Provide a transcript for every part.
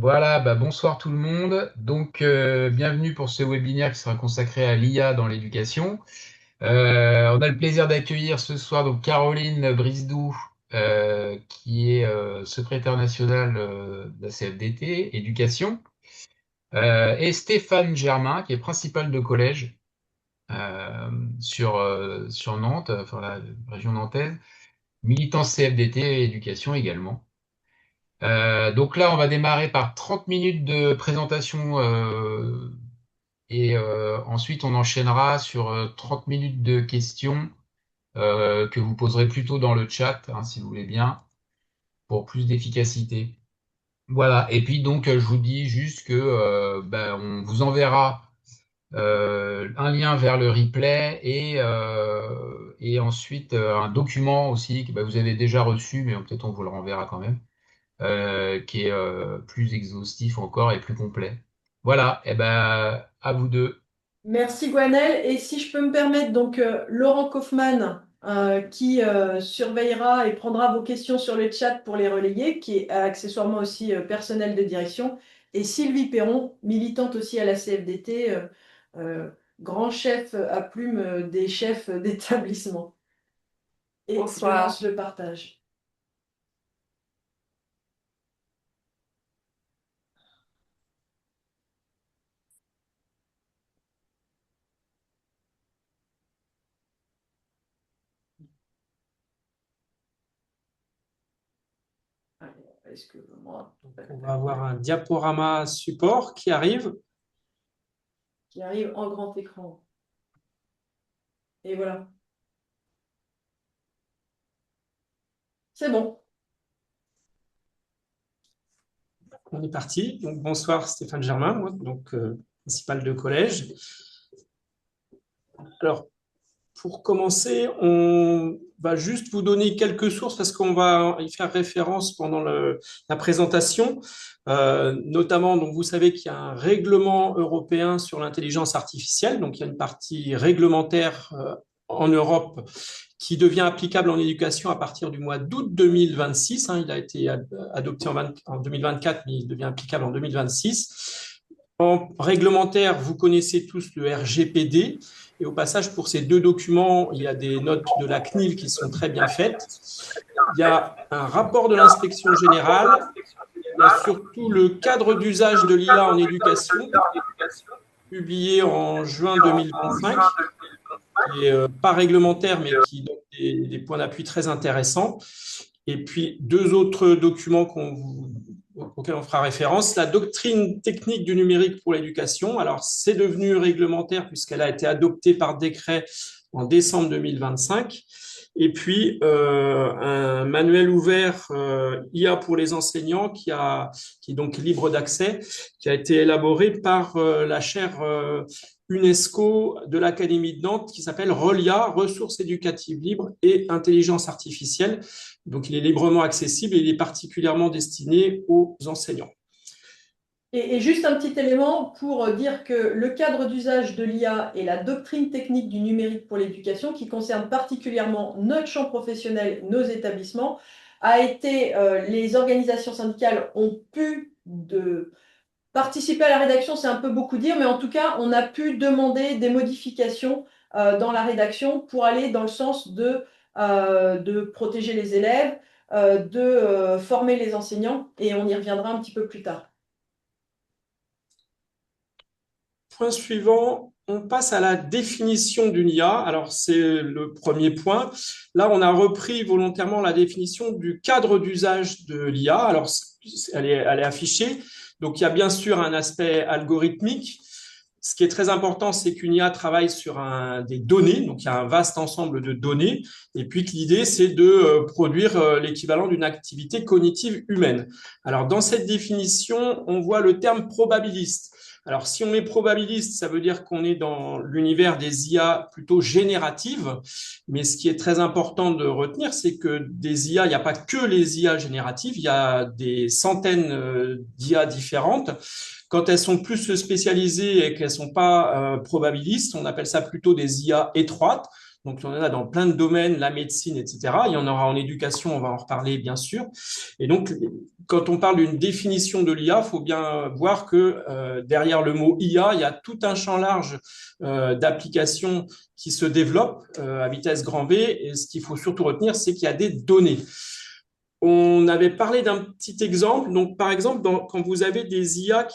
Voilà, bonsoir tout le monde. Donc, bienvenue pour ce webinaire qui sera consacré à l'IA dans l'éducation. On a le plaisir d'accueillir ce soir donc Caroline Brisdou, qui est secrétaire nationale de la CFDT, éducation, et Stéphane Germain, qui est principal de collège sur Nantes, enfin la région nantaise, militant CFDT, éducation également. Donc là, on va démarrer par 30 minutes de présentation et ensuite on enchaînera sur 30 minutes de questions que vous poserez plutôt dans le chat, hein, si vous voulez bien, pour plus d'efficacité. Voilà. Et puis donc, je vous dis juste que on vous enverra un lien vers le replay et ensuite un document aussi que vous avez déjà reçu, mais peut-être on vous le renverra quand même qui est plus exhaustif encore et plus complet. Voilà, et à vous deux. Merci Gwenaël. Et si je peux me permettre, donc Laurent Kaufmann qui surveillera et prendra vos questions sur le chat pour les relayer, qui est accessoirement aussi personnel de direction, et Sylvie Perron, militante aussi à la CFDT, euh, grand chef à plume des chefs d'établissement. Et je Bonsoir. lance le partage. Allez, est-ce que moi, On va avoir un diaporama support qui arrive. qui arrive en grand écran. Et voilà, c'est bon. On est parti. Donc, bonsoir Stéphane Germain, moi, donc principal de collège. Alors, pour commencer, on va juste vous donner quelques sources parce qu'on va y faire référence pendant la présentation. Notamment, donc vous savez qu'il y a un règlement européen sur l'intelligence artificielle. Donc, il y a une partie réglementaire en Europe qui devient applicable en éducation à partir du mois d'août 2026. Il a été adopté en 2024, mais il devient applicable en 2026. En réglementaire, vous connaissez tous le RGPD. Et au passage, pour ces deux documents, il y a des notes de la CNIL qui sont très bien faites. Il y a un rapport de l'inspection générale. Il y a surtout le cadre d'usage de l'IA en éducation, publié en juin 2025, qui est pas réglementaire, mais qui donne des points d'appui très intéressants. Et puis, deux autres documents auxquels on fera référence. La doctrine technique du numérique pour l'éducation. Alors, c'est devenu réglementaire puisqu'elle a été adoptée par décret en décembre 2025. Et puis, un manuel ouvert IA pour les enseignants qui est donc libre d'accès, qui a été élaboré par la chaire UNESCO de l'Académie de Nantes qui s'appelle RELIA, Ressources éducatives libres et intelligence artificielle. Donc, il est librement accessible et il est particulièrement destiné aux enseignants. Et juste un petit élément pour dire que le cadre d'usage de l'IA et la doctrine technique du numérique pour l'éducation, qui concerne particulièrement notre champ professionnel, nos établissements, a été, les organisations syndicales ont pu participer à la rédaction, c'est un peu beaucoup dire, mais en tout cas, on a pu demander des modifications dans la rédaction pour aller dans le sens de protéger les élèves, de former les enseignants, et on y reviendra un petit peu plus tard. Point suivant, on passe à la définition d'une IA. Alors, c'est le premier point. Là, on a repris volontairement la définition du cadre d'usage de l'IA. Alors, elle est affichée. Donc, il y a bien sûr un aspect algorithmique. Ce qui est très important, c'est qu'une IA travaille sur des données, donc il y a un vaste ensemble de données, et puis que l'idée, c'est de produire l'équivalent d'une activité cognitive humaine. Alors, dans cette définition, on voit le terme probabiliste. Alors, si on est probabiliste, ça veut dire qu'on est dans l'univers des IA plutôt génératives, mais ce qui est très important de retenir, c'est que des IA, il n'y a pas que les IA génératives, il y a des centaines d'IA différentes. Quand elles sont plus spécialisées et qu'elles sont pas probabilistes, on appelle ça plutôt des IA étroites. Donc, il y en a dans plein de domaines, la médecine, etc. Il y en aura en éducation, on va en reparler, bien sûr. Et donc, quand on parle d'une définition de l'IA, il faut bien voir que derrière le mot IA, il y a tout un champ large d'applications qui se développent à vitesse grand V. Et ce qu'il faut surtout retenir, c'est qu'il y a des données. On avait parlé d'un petit exemple. Donc, par exemple, quand vous avez des IA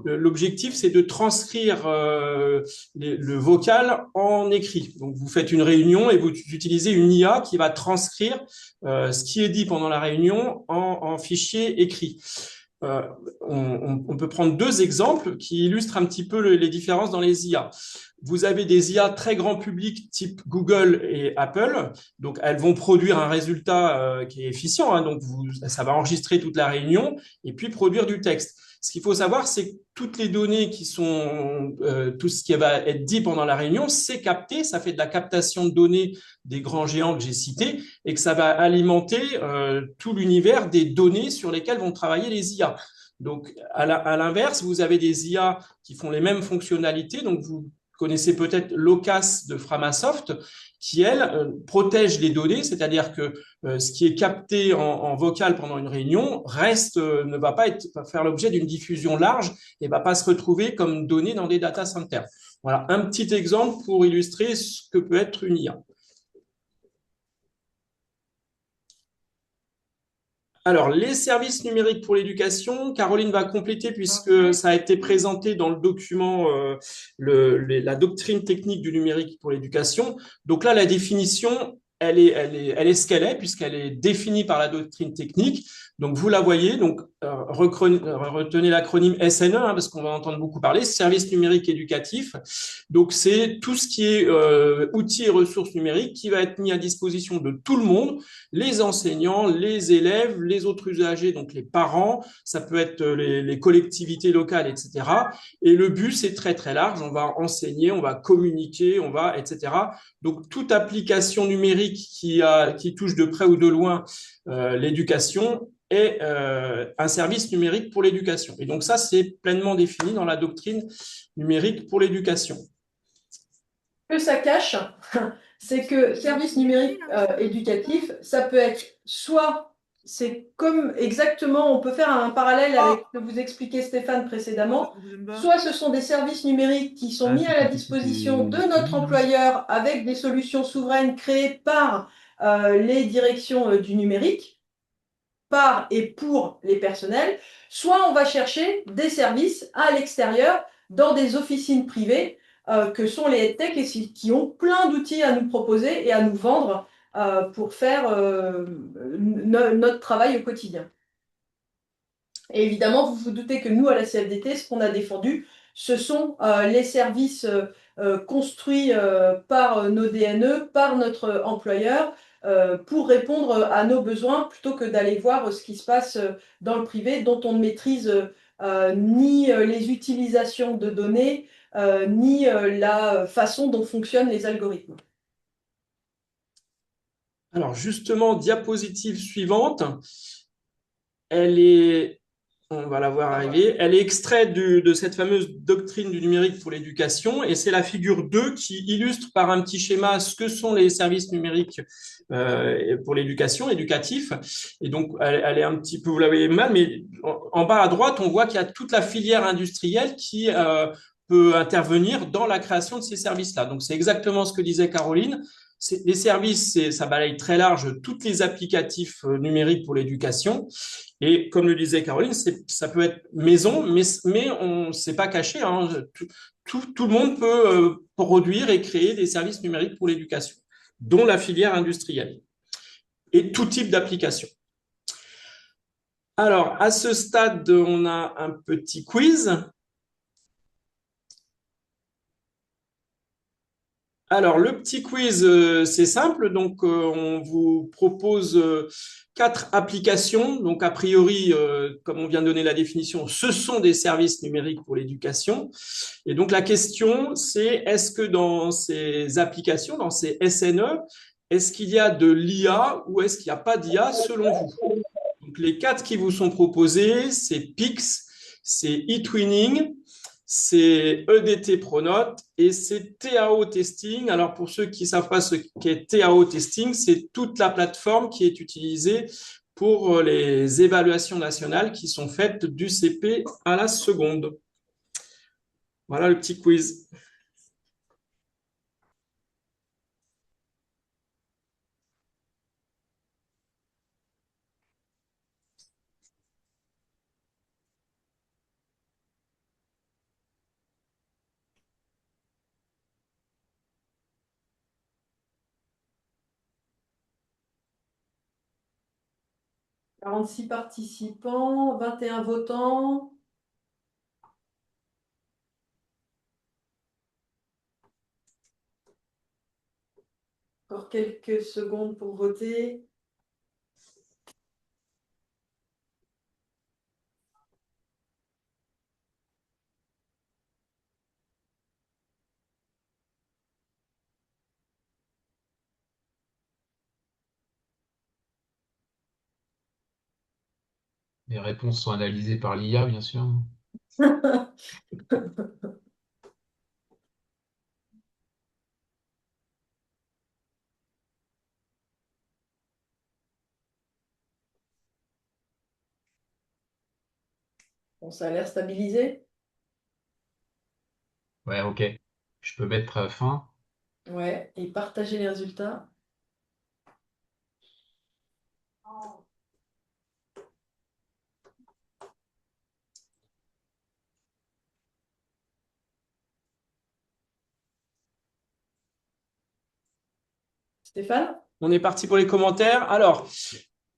l'objectif, c'est de transcrire le vocal en écrit. Donc, vous faites une réunion et vous utilisez une IA qui va transcrire ce qui est dit pendant la réunion en fichier écrit. On peut prendre deux exemples qui illustrent un petit peu les différences dans les IA. Vous avez des IA très grand public type Google et Apple. Donc, elles vont produire un résultat qui est efficient. Hein, donc, ça va enregistrer toute la réunion et puis produire du texte. Ce qu'il faut savoir, c'est que toutes les données tout ce qui va être dit pendant la réunion, c'est capté. Ça fait de la captation de données des grands géants que j'ai cités et que ça va alimenter tout l'univers des données sur lesquelles vont travailler les IA. Donc, à l'inverse, vous avez des IA qui font les mêmes fonctionnalités. Donc, vous connaissez peut-être l'OCAS de Framasoft, qui, elle, protège les données, c'est-à-dire que ce qui est capté en vocal pendant une réunion ne va pas faire l'objet d'une diffusion large et ne va pas se retrouver comme données dans des data centers. Voilà un petit exemple pour illustrer ce que peut être une IA. Alors, les services numériques pour l'éducation, Caroline va compléter puisque ça a été présenté dans le document la doctrine technique du numérique pour l'éducation. Donc là, la définition, elle est ce qu'elle est puisqu'elle est définie par la doctrine technique. Donc, vous la voyez. Donc, retenez l'acronyme SNE hein, parce qu'on va entendre beaucoup parler, service numérique éducatif. Donc, c'est tout ce qui est outils et ressources numériques qui va être mis à disposition de tout le monde, les enseignants, les élèves, les autres usagers, donc les parents, ça peut être les collectivités locales, etc. Et le but, c'est très, très large. On va enseigner, on va communiquer, etc. Donc, toute application numérique qui touche de près ou de loin l'éducation est un service numérique pour l'éducation. Et donc, ça, c'est pleinement défini dans la doctrine numérique pour l'éducation. Que ça cache, c'est que service numérique éducatif, ça peut être soit, c'est comme exactement, on peut faire un parallèle avec ce que vous expliquait Stéphane précédemment, soit ce sont des services numériques qui sont mis à la disposition de notre employeur avec des solutions souveraines créées par les directions du numérique, par et pour les personnels, soit on va chercher des services à l'extérieur dans des officines privées que sont les EdTech et qui ont plein d'outils à nous proposer et à nous vendre pour faire notre travail au quotidien. Et évidemment, vous vous doutez que nous, à la CFDT, ce qu'on a défendu, ce sont les services construits par nos DNE, par notre employeur, pour répondre à nos besoins, plutôt que d'aller voir ce qui se passe dans le privé, dont on ne maîtrise ni les utilisations de données, ni la façon dont fonctionnent les algorithmes. Alors justement, diapositive suivante, on va la voir arriver, elle est extraite de cette fameuse doctrine du numérique pour l'éducation et c'est la figure 2 qui illustre par un petit schéma ce que sont les services numériques pour l'éducation, éducatif. Et donc, elle est un petit peu, vous la voyez mal, mais en bas à droite, on voit qu'il y a toute la filière industrielle qui peut intervenir dans la création de ces services-là. Donc, c'est exactement ce que disait Caroline. Les services, ça balaye très large toutes les applicatifs numériques pour l'éducation. Et comme le disait Caroline, ça peut être maison, mais on c'est pas caché. Hein, tout le monde peut produire et créer des services numériques pour l'éducation, dont la filière industrielle et tout type d'application. Alors, à ce stade, on a un petit quiz. Alors, le petit quiz, c'est simple. Donc, on vous propose 4 applications. Donc, a priori, comme on vient de donner la définition, ce sont des services numériques pour l'éducation. Et donc, la question, c'est est-ce que dans ces applications, dans ces SNE, est-ce qu'il y a de l'IA ou est-ce qu'il n'y a pas d'IA selon vous? Donc, les 4 qui vous sont proposés, c'est PIX, c'est eTwinning, c'est EDT Pronote et c'est TAO Testing. Alors, pour ceux qui ne savent pas ce qu'est TAO Testing, c'est toute la plateforme qui est utilisée pour les évaluations nationales qui sont faites du CP à la seconde. Voilà le petit quiz. « 46 participants, 21 votants. » Encore quelques secondes pour voter. Les réponses sont analysées par l'IA, bien sûr. Bon, ça a l'air stabilisé. Ouais, ok. Je peux mettre fin. Ouais, et partager les résultats. Stéphane? On est parti pour les commentaires. Alors,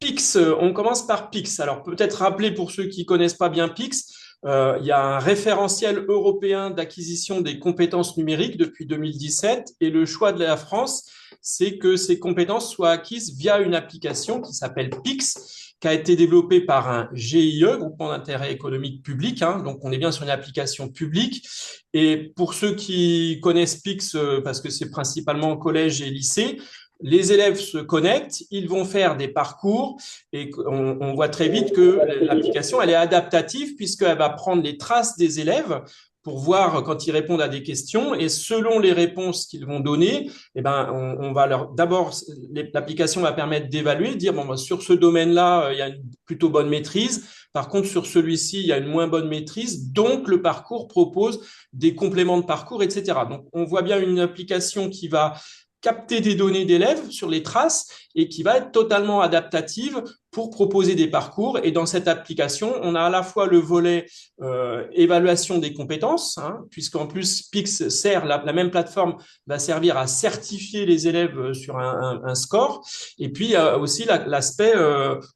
Pix, on commence par Pix. Alors, peut-être rappeler pour ceux qui connaissent pas bien Pix, il y a un référentiel européen d'acquisition des compétences numériques depuis 2017 et le choix de la France, c'est que ces compétences soient acquises via une application qui s'appelle Pix, qui a été développée par un GIE, Groupement d'intérêt économique public. Hein, donc, on est bien sur une application publique. Et pour ceux qui connaissent Pix, parce que c'est principalement collège et lycée, les élèves se connectent, ils vont faire des parcours et on voit très vite que l'application, elle est adaptative puisqu'elle va prendre les traces des élèves pour voir quand ils répondent à des questions et selon les réponses qu'ils vont donner, eh ben, on va leur d'abord l'application va permettre d'évaluer, dire bon sur ce domaine-là, il y a une plutôt bonne maîtrise. Par contre, sur celui-ci, il y a une moins bonne maîtrise. Donc, le parcours propose des compléments de parcours, etc. Donc, on voit bien une application qui va capter des données d'élèves sur les traces et qui va être totalement adaptative pour proposer des parcours. Et dans cette application, on a à la fois le volet évaluation des compétences, hein, puisqu'en plus Pix sert, la même plateforme va servir à certifier les élèves sur un score. Et puis aussi l'aspect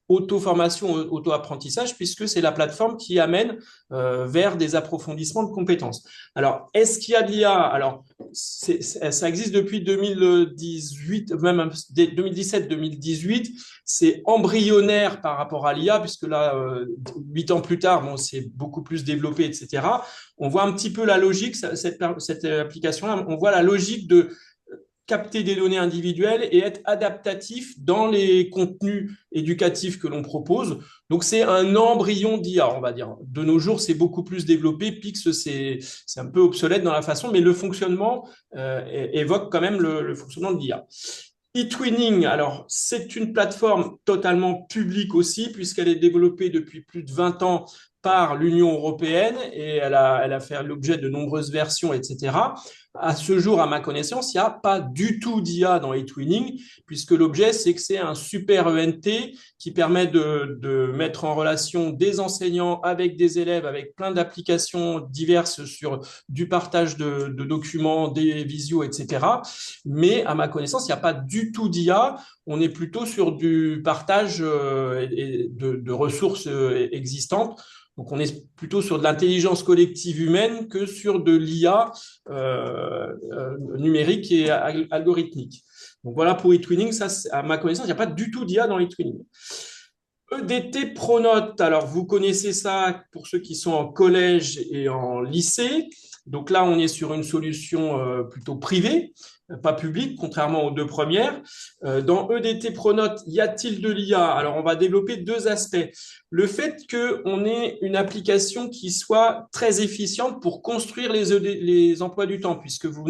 auto-formation, auto-apprentissage, puisque c'est la plateforme qui amène vers des approfondissements de compétences. Alors, est-ce qu'il y a de l'IA? Alors, ça existe depuis 2018, même 2017-2018. C'est embryonnaire par rapport à l'IA, puisque là, 8 ans plus tard, bon, c'est beaucoup plus développé, etc. On voit un petit peu la logique, cette application-là, on voit la logique de capter des données individuelles et être adaptatif dans les contenus éducatifs que l'on propose. Donc, c'est un embryon d'IA, on va dire. De nos jours, c'est beaucoup plus développé. Pix, c'est un peu obsolète dans la façon, mais le fonctionnement évoque quand même le fonctionnement de l'IA. eTwinning, alors c'est une plateforme totalement publique aussi, puisqu'elle est développée depuis plus de 20 ans par l'Union européenne et elle a fait l'objet de nombreuses versions, etc. À ce jour, à ma connaissance, il n'y a pas du tout d'IA dans eTwinning, puisque l'objet, c'est que c'est un super ENT qui permet de mettre en relation des enseignants avec des élèves, avec plein d'applications diverses sur du partage de documents, des visios, etc. Mais à ma connaissance, il n'y a pas du tout d'IA. On est plutôt sur du partage de ressources existantes. Donc, on est plutôt sur de l'intelligence collective humaine que sur de l'IA numérique et algorithmique. Donc, voilà pour eTwinning. Ça, à ma connaissance, il n'y a pas du tout d'IA dans eTwinning. EDT Pronote, alors vous connaissez ça pour ceux qui sont en collège et en lycée. Donc là, on est sur une solution plutôt privée, pas publique, contrairement aux deux premières. Dans EDT Pronote, y a-t-il de l'IA? Alors on va développer deux aspects. Le fait qu'on ait une application qui soit très efficiente pour construire les emplois du temps, puisque vous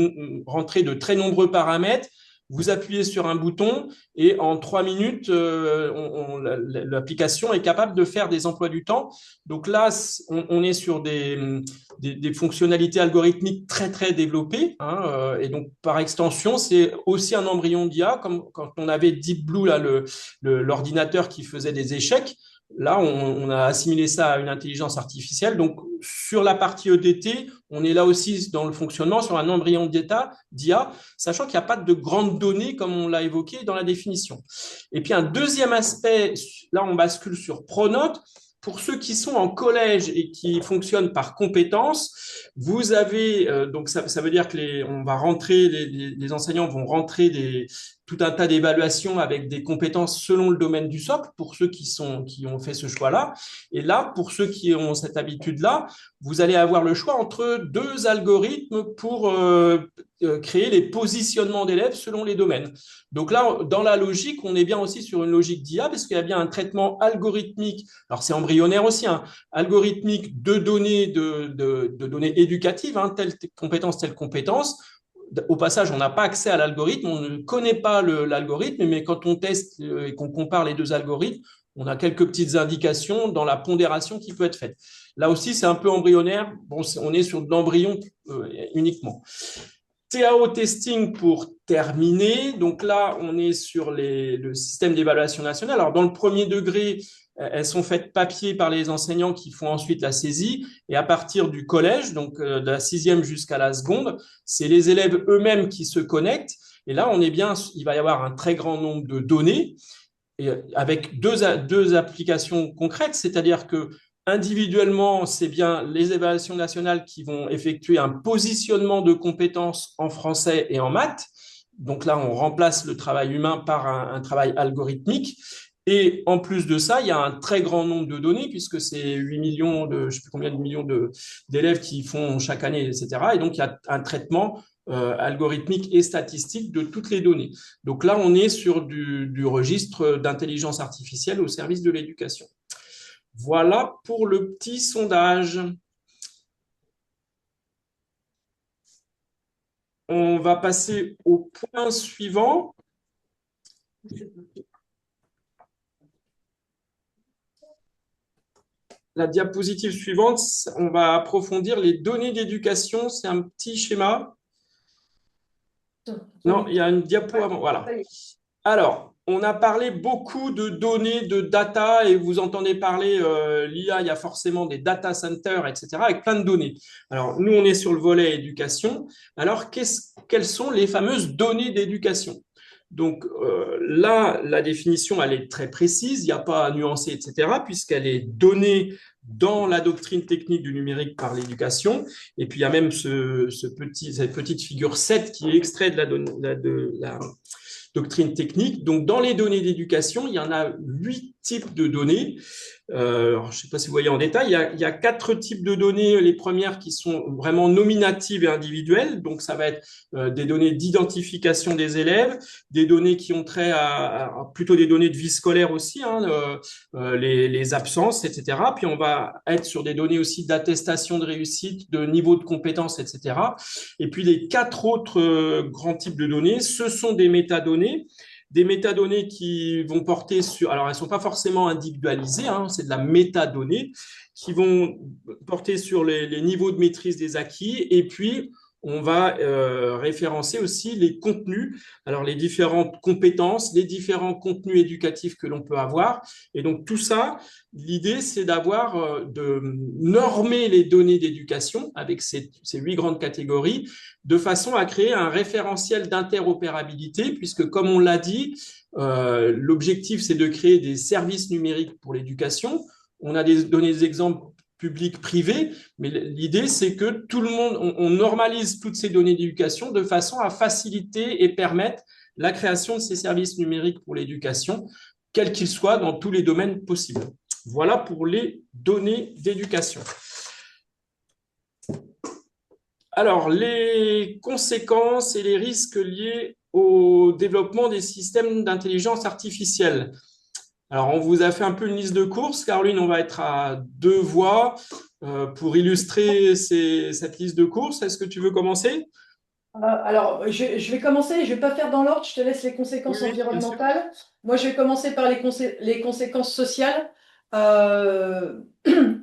rentrez de très nombreux paramètres, vous appuyez sur un bouton et en 3 minutes, l'application est capable de faire des emplois du temps. Donc là, on est sur des fonctionnalités algorithmiques très, très développées. Hein, et donc, par extension, c'est aussi un embryon d'IA, comme quand on avait Deep Blue, là, l'ordinateur qui faisait des échecs. Là, on a assimilé ça à une intelligence artificielle. Donc, sur la partie EDT, on est là aussi dans le fonctionnement sur un embryon d'IA, sachant qu'il n'y a pas de grandes données comme on l'a évoqué dans la définition. Et puis un deuxième aspect, là on bascule sur Pronote. Pour ceux qui sont en collège et qui fonctionnent par compétences, vous avez donc ça veut dire que on va rentrer les enseignants vont rentrer tout un tas d'évaluations avec des compétences selon le domaine du socle pour ceux qui ont fait ce choix-là. Et là, pour ceux qui ont cette habitude-là, vous allez avoir le choix entre deux algorithmes pour créer les positionnements d'élèves selon les domaines. Donc là, dans la logique, on est bien aussi sur une logique d'IA parce qu'il y a bien un traitement algorithmique. Alors c'est embryonnaire aussi, hein, algorithmique de données de données éducatives, hein, telle compétence, telle compétence. Au passage, on n'a pas accès à l'algorithme, on ne connaît pas l'algorithme, mais quand on teste et qu'on compare les deux algorithmes, on a quelques petites indications dans la pondération qui peut être faite. Là aussi, c'est un peu embryonnaire. Bon, on est sur de l'embryon uniquement. TAO testing pour terminer. Donc là, on est sur le système d'évaluation nationale. Alors, dans le premier degré, elles sont faites papier par les enseignants qui font ensuite la saisie. Et à partir du collège, donc de la 6e jusqu'à la seconde, c'est les élèves eux-mêmes qui se connectent. Et là, on est bien, il va y avoir un très grand nombre de données et avec deux applications concrètes, c'est-à-dire que individuellement, c'est bien les évaluations nationales qui vont effectuer un positionnement de compétences en français et en maths. Donc là, on remplace le travail humain par un travail algorithmique. Et en plus de ça, il y a un très grand nombre de données, puisque c'est 8 millions je ne sais plus combien de millions d'élèves qui font chaque année, etc. Et donc, il y a un traitement algorithmique et statistique de toutes les données. Donc là, on est sur du registre d'intelligence artificielle au service de l'éducation. Voilà pour le petit sondage. On va passer au point suivant. La diapositive suivante, on va approfondir les données d'éducation. C'est un petit schéma. Non, il y a une diapo avant. Voilà. Alors, on a parlé beaucoup de données, de data, et vous entendez parler l'IA, il y a forcément des data centers, etc., avec plein de données. Alors, nous, on est sur le volet éducation. Alors, quelles sont les fameuses données d'éducation? Donc là, la définition, elle est très précise, il n'y a pas à nuancer, etc., puisqu'elle est donnée dans la doctrine technique du numérique par l'éducation. Et puis, il y a même cette petite figure 7 qui est extrait de la doctrine technique. Donc, dans les données d'éducation, il y en a 8 types de données. Je ne sais pas si vous voyez en détail, il y a 4 types de données. Les premières qui sont vraiment nominatives et individuelles. Donc, ça va être des données d'identification des élèves, des données qui ont trait à plutôt des données de vie scolaire aussi, hein, les absences, etc. Puis, on va être sur des données aussi d'attestation de réussite, de niveau de compétence, etc. Et puis, les 4 autres grands types de données, ce sont des métadonnées. Des métadonnées qui vont porter sur, alors elles ne sont pas forcément individualisées, hein, c'est de la métadonnée, qui vont porter sur les niveaux de maîtrise des acquis, et puis on va référencer aussi les contenus, alors les différentes compétences, les différents contenus éducatifs que l'on peut avoir. Et donc tout ça, l'idée c'est de normer les données d'éducation avec ces 8 grandes catégories, de façon à créer un référentiel d'interopérabilité, puisque comme on l'a dit, l'objectif c'est de créer des services numériques pour l'éducation. On a donné des exemples public, privé, mais l'idée, c'est que tout le monde, on normalise toutes ces données d'éducation de façon à faciliter et permettre la création de ces services numériques pour l'éducation quels qu'ils soient, dans tous les domaines possibles. Voilà pour les données d'éducation. Alors, les conséquences et les risques liés au développement des systèmes d'intelligence artificielle. Alors, on vous a fait un peu une liste de courses. Caroline, on va être à deux voix pour illustrer cette liste de courses. Est-ce que tu veux commencer? Alors, je vais commencer, je ne vais pas faire dans l'ordre, je te laisse les Oui, conséquences oui, bien sûr. environnementales. Moi, je vais commencer par les conséquences sociales. Euh,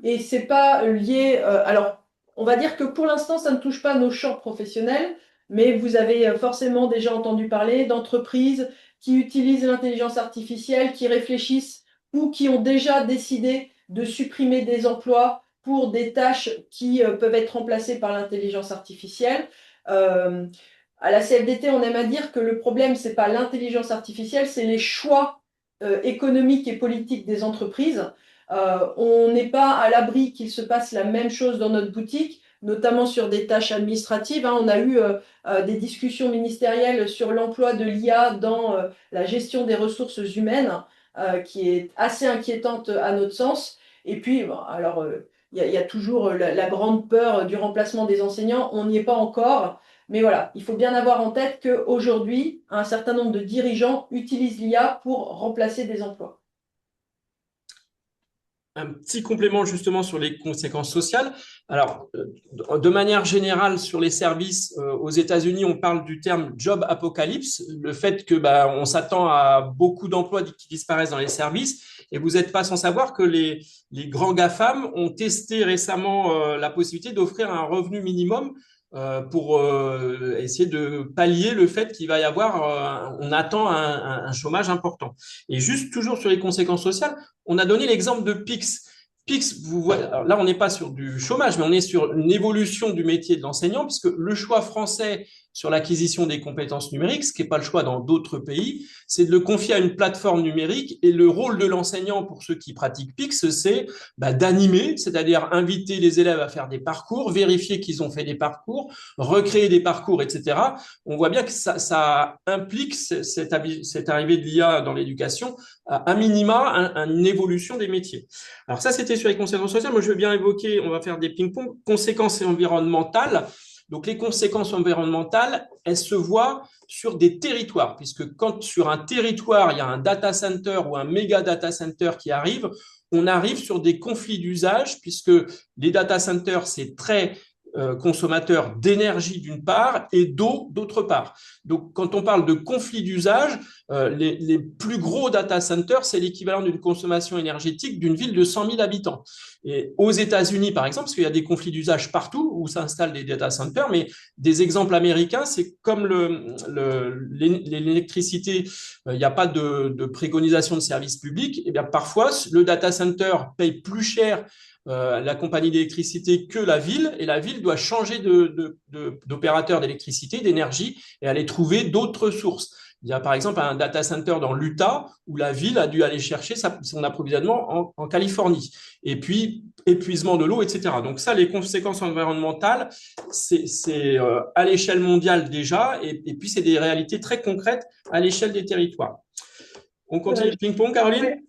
et c'est pas lié. Alors, on va dire que pour l'instant, ça ne touche pas nos champs professionnels, mais vous avez forcément déjà entendu parler d'entreprises qui utilisent l'intelligence artificielle, qui réfléchissent ou qui ont déjà décidé de supprimer des emplois pour des tâches qui peuvent être remplacées par l'intelligence artificielle. Euh, à la CFDT, on aime à dire que le problème, c'est pas l'intelligence artificielle, c'est les choix économiques et politiques des entreprises. On n'est pas à l'abri qu'il se passe la même chose dans notre boutique, notamment sur des tâches administratives, hein. On a eu des discussions ministérielles sur l'emploi de l'IA dans la gestion des ressources humaines, qui est assez inquiétante à notre sens. Et puis, bon, alors, il y a toujours la grande peur du remplacement des enseignants. On n'y est pas encore. Mais voilà, il faut bien avoir en tête qu'aujourd'hui, un certain nombre de dirigeants utilisent l'IA pour remplacer des emplois. Un petit complément justement sur les conséquences sociales. Alors, de manière générale, sur les services aux États-Unis, on parle du terme job apocalypse, le fait que on s'attend à beaucoup d'emplois qui disparaissent dans les services. Et vous n'êtes pas sans savoir que les grands GAFAM ont testé récemment la possibilité d'offrir un revenu minimum pour essayer de pallier le fait qu'il va y avoir, on attend un chômage important. Et juste toujours sur les conséquences sociales, on a donné l'exemple de Pix. Pix, vous voyez, alors là, on n'est pas sur du chômage, mais on est sur une évolution du métier de l'enseignant, puisque le choix français sur l'acquisition des compétences numériques, ce qui n'est pas le choix dans d'autres pays, c'est de le confier à une plateforme numérique. Et le rôle de l'enseignant, pour ceux qui pratiquent Pix, c'est d'animer, c'est-à-dire inviter les élèves à faire des parcours, vérifier qu'ils ont fait des parcours, recréer des parcours, etc. On voit bien que ça implique cette arrivée de l'IA dans l'éducation, à minima, une évolution des métiers. Alors ça, c'était sur les conséquences sociales. Moi, je veux bien évoquer, on va faire des ping-pong, conséquences environnementales. Donc, les conséquences environnementales, elles se voient sur des territoires, puisque quand sur un territoire, il y a un data center ou un méga data center qui arrive, on arrive sur des conflits d'usage, puisque les data centers, c'est très consommateur d'énergie d'une part et d'eau d'autre part. Donc, quand on parle de conflit d'usage, les plus gros data centers, c'est l'équivalent d'une consommation énergétique d'une ville de 100 000 habitants. Et aux États-Unis, par exemple, parce qu'il y a des conflits d'usage partout où s'installent des data centers, mais des exemples américains, c'est comme l'électricité, il n'y a pas de préconisation de service public, et bien parfois le data center paye plus cher la compagnie d'électricité que la ville, et la ville doit changer d'opérateur d'électricité, d'énergie, et aller trouver d'autres sources. Il y a par exemple un data center dans l'Utah où la ville a dû aller chercher son approvisionnement en Californie. Et puis, épuisement de l'eau, etc. Donc ça, les conséquences environnementales, c'est à l'échelle mondiale déjà, et puis c'est des réalités très concrètes à l'échelle des territoires. On continue le ping-pong, Caroline? Ouais.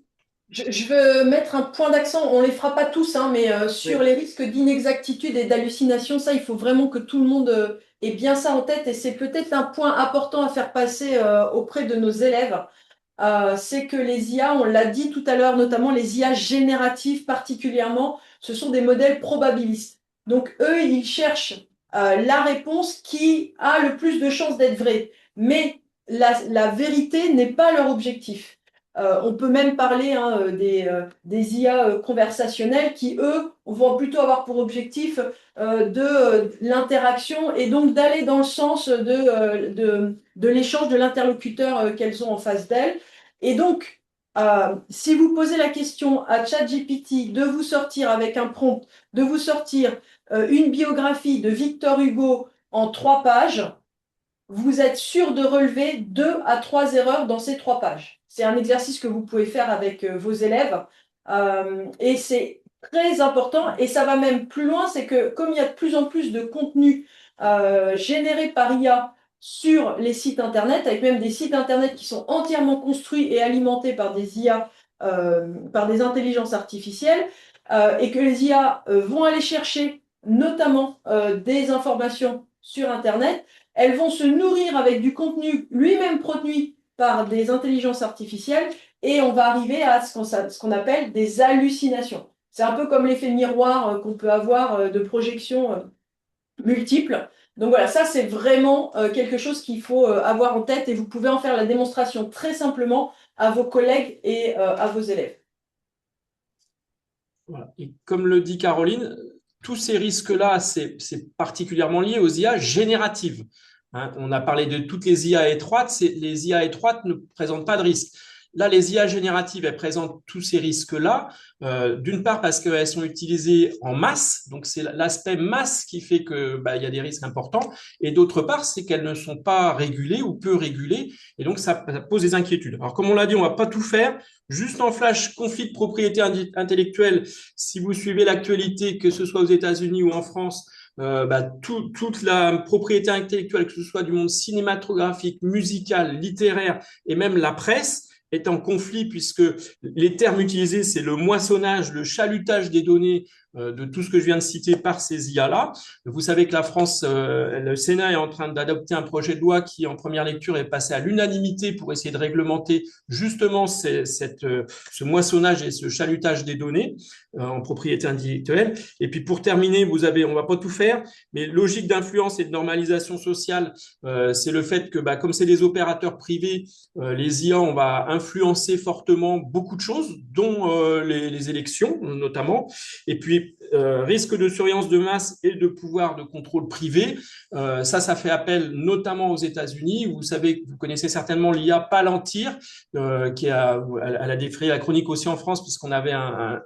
Je veux mettre un point d'accent, on ne les fera pas tous, hein, mais sur Oui. les risques d'inexactitude et d'hallucination, ça, il faut vraiment que tout le monde ait bien ça en tête, et c'est peut-être un point important à faire passer auprès de nos élèves. C'est que les IA, on l'a dit tout à l'heure, notamment les IA génératives particulièrement, ce sont des modèles probabilistes. Donc eux, ils cherchent la réponse qui a le plus de chances d'être vraie. Mais la vérité n'est pas leur objectif. On peut même parler, hein, des IA conversationnelles qui, eux, vont plutôt avoir pour objectif de l'interaction et donc d'aller dans le sens de l'échange de l'interlocuteur qu'elles ont en face d'elles. Et donc, si vous posez la question à ChatGPT de vous sortir avec un prompt, de vous sortir une biographie de Victor Hugo en 3 pages, vous êtes sûr de relever 2 à 3 erreurs dans ces 3 pages. C'est un exercice que vous pouvez faire avec vos élèves et c'est très important et ça va même plus loin, c'est que comme il y a de plus en plus de contenu généré par IA sur les sites Internet, avec même des sites Internet qui sont entièrement construits et alimentés par des IA, par des intelligences artificielles, et que les IA vont aller chercher notamment des informations sur Internet. Elles vont se nourrir avec du contenu lui-même produit par des intelligences artificielles et on va arriver à ce qu'on appelle des hallucinations. C'est un peu comme l'effet miroir qu'on peut avoir de projection multiples. Donc voilà, ça c'est vraiment quelque chose qu'il faut avoir en tête et vous pouvez en faire la démonstration très simplement à vos collègues et à vos élèves. Voilà. Et comme le dit Caroline, tous ces risques-là, c'est particulièrement lié aux IA génératives. Hein, on a parlé de toutes les IA étroites. Les IA étroites ne présentent pas de risque. Là, les IA génératives, elles présentent tous ces risques-là. D'une part parce qu'elles sont utilisées en masse, donc c'est l'aspect masse qui fait que il y a des risques importants. Et d'autre part, c'est qu'elles ne sont pas régulées ou peu régulées, et donc ça pose des inquiétudes. Alors comme on l'a dit, on va pas tout faire. Juste en flash, conflit de propriété intellectuelle. Si vous suivez l'actualité, que ce soit aux États-Unis ou en France, toute la propriété intellectuelle, que ce soit du monde cinématographique, musical, littéraire et même la presse, est en conflit puisque les termes utilisés, c'est le moissonnage, le chalutage des données de tout ce que je viens de citer par ces IA-là. Vous savez que la France, le Sénat est en train d'adopter un projet de loi qui, en première lecture, est passé à l'unanimité pour essayer de réglementer justement ce moissonnage et ce chalutage des données en propriété intellectuelle. Et puis pour terminer, on va pas tout faire, mais logique d'influence et de normalisation sociale, c'est le fait que, comme c'est des opérateurs privés, les IA, on va influencer fortement beaucoup de choses, dont les élections notamment. Et puis, risque de surveillance de masse et de pouvoir de contrôle privé, ça fait appel notamment aux États-Unis. Vous connaissez certainement l'IA Palantir, elle a défrayé la chronique aussi en France, puisqu'on avait un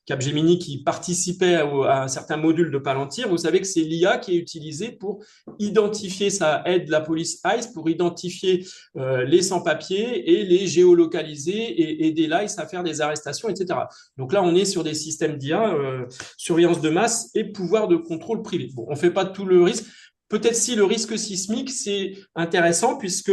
Capgemini qui participait à un certain module de Palantir. Vous savez que c'est l'IA qui est utilisée pour identifier, ça aide la police ICE pour identifier les sans-papiers et les géolocaliser et aider l'ICE à faire des arrestations, etc. Donc là, on est sur des systèmes d'IA, surveillance de masse et pouvoir de contrôle privé. Bon, on ne fait pas tout le risque. Peut-être si le risque sismique, c'est intéressant puisque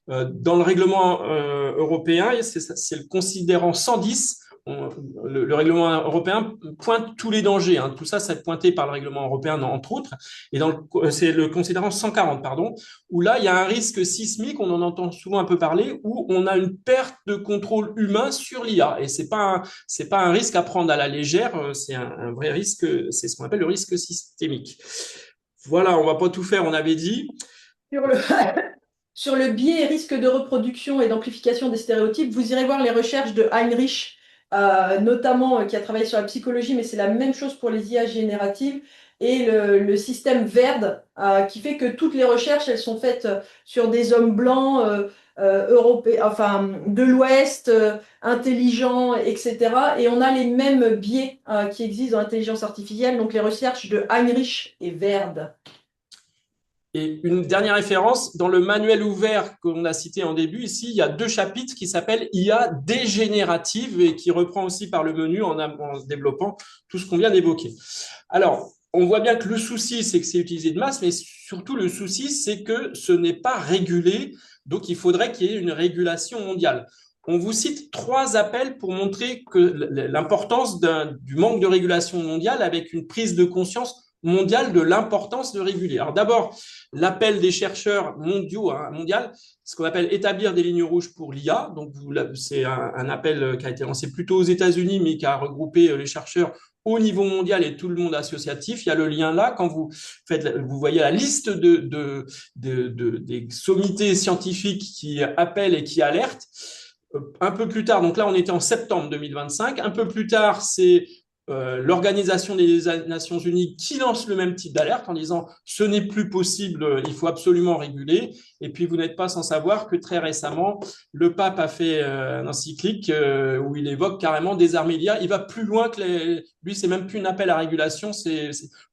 dans le règlement européen, c'est le considérant 110. Le règlement européen pointe tous les dangers. Hein. Tout ça, c'est pointé par le règlement européen, entre autres. Et c'est le considérant 140, pardon, où là, il y a un risque sismique, on en entend souvent un peu parler, où on a une perte de contrôle humain sur l'IA. Et c'est pas un risque à prendre à la légère, c'est un vrai risque, c'est ce qu'on appelle le risque systémique. Voilà, on va pas tout faire, on avait dit. Sur le biais et risque de reproduction et d'amplification des stéréotypes, vous irez voir les recherches de Heinrich, notamment qui a travaillé sur la psychologie, mais c'est la même chose pour les IA génératives, et le système VERD, qui fait que toutes les recherches, elles sont faites sur des hommes blancs européens, enfin de l'Ouest, intelligents, etc. Et on a les mêmes biais qui existent dans l'intelligence artificielle, donc les recherches de Heinrich et VERD. Et une dernière référence, dans le manuel ouvert qu'on a cité en début, ici, il y a 2 chapitres qui s'appellent IA dégénérative et qui reprend aussi par le menu en développant tout ce qu'on vient d'évoquer. Alors, on voit bien que le souci, c'est que c'est utilisé de masse, mais surtout le souci, c'est que ce n'est pas régulé. Donc, il faudrait qu'il y ait une régulation mondiale. On vous cite 3 appels pour montrer que l'importance du manque de régulation mondiale avec une prise de conscience mondiale de l'importance de réguler. Alors d'abord, l'appel des chercheurs mondiaux, mondial, ce qu'on appelle établir des lignes rouges pour l'IA. Donc c'est un appel qui a été lancé plutôt aux États-Unis, mais qui a regroupé les chercheurs au niveau mondial et tout le monde associatif. Il y a le lien là. Quand vous voyez la liste des sommités scientifiques qui appellent et qui alertent. Un peu plus tard, donc là on était en septembre 2025, un peu plus tard c'est l'Organisation des Nations Unies qui lance le même type d'alerte en disant ce n'est plus possible, il faut absolument réguler. Et puis vous n'êtes pas sans savoir que très récemment, le pape a fait un encyclique où il évoque carrément désarmer l'IA. Il va plus loin que lui, c'est même plus un appel à régulation,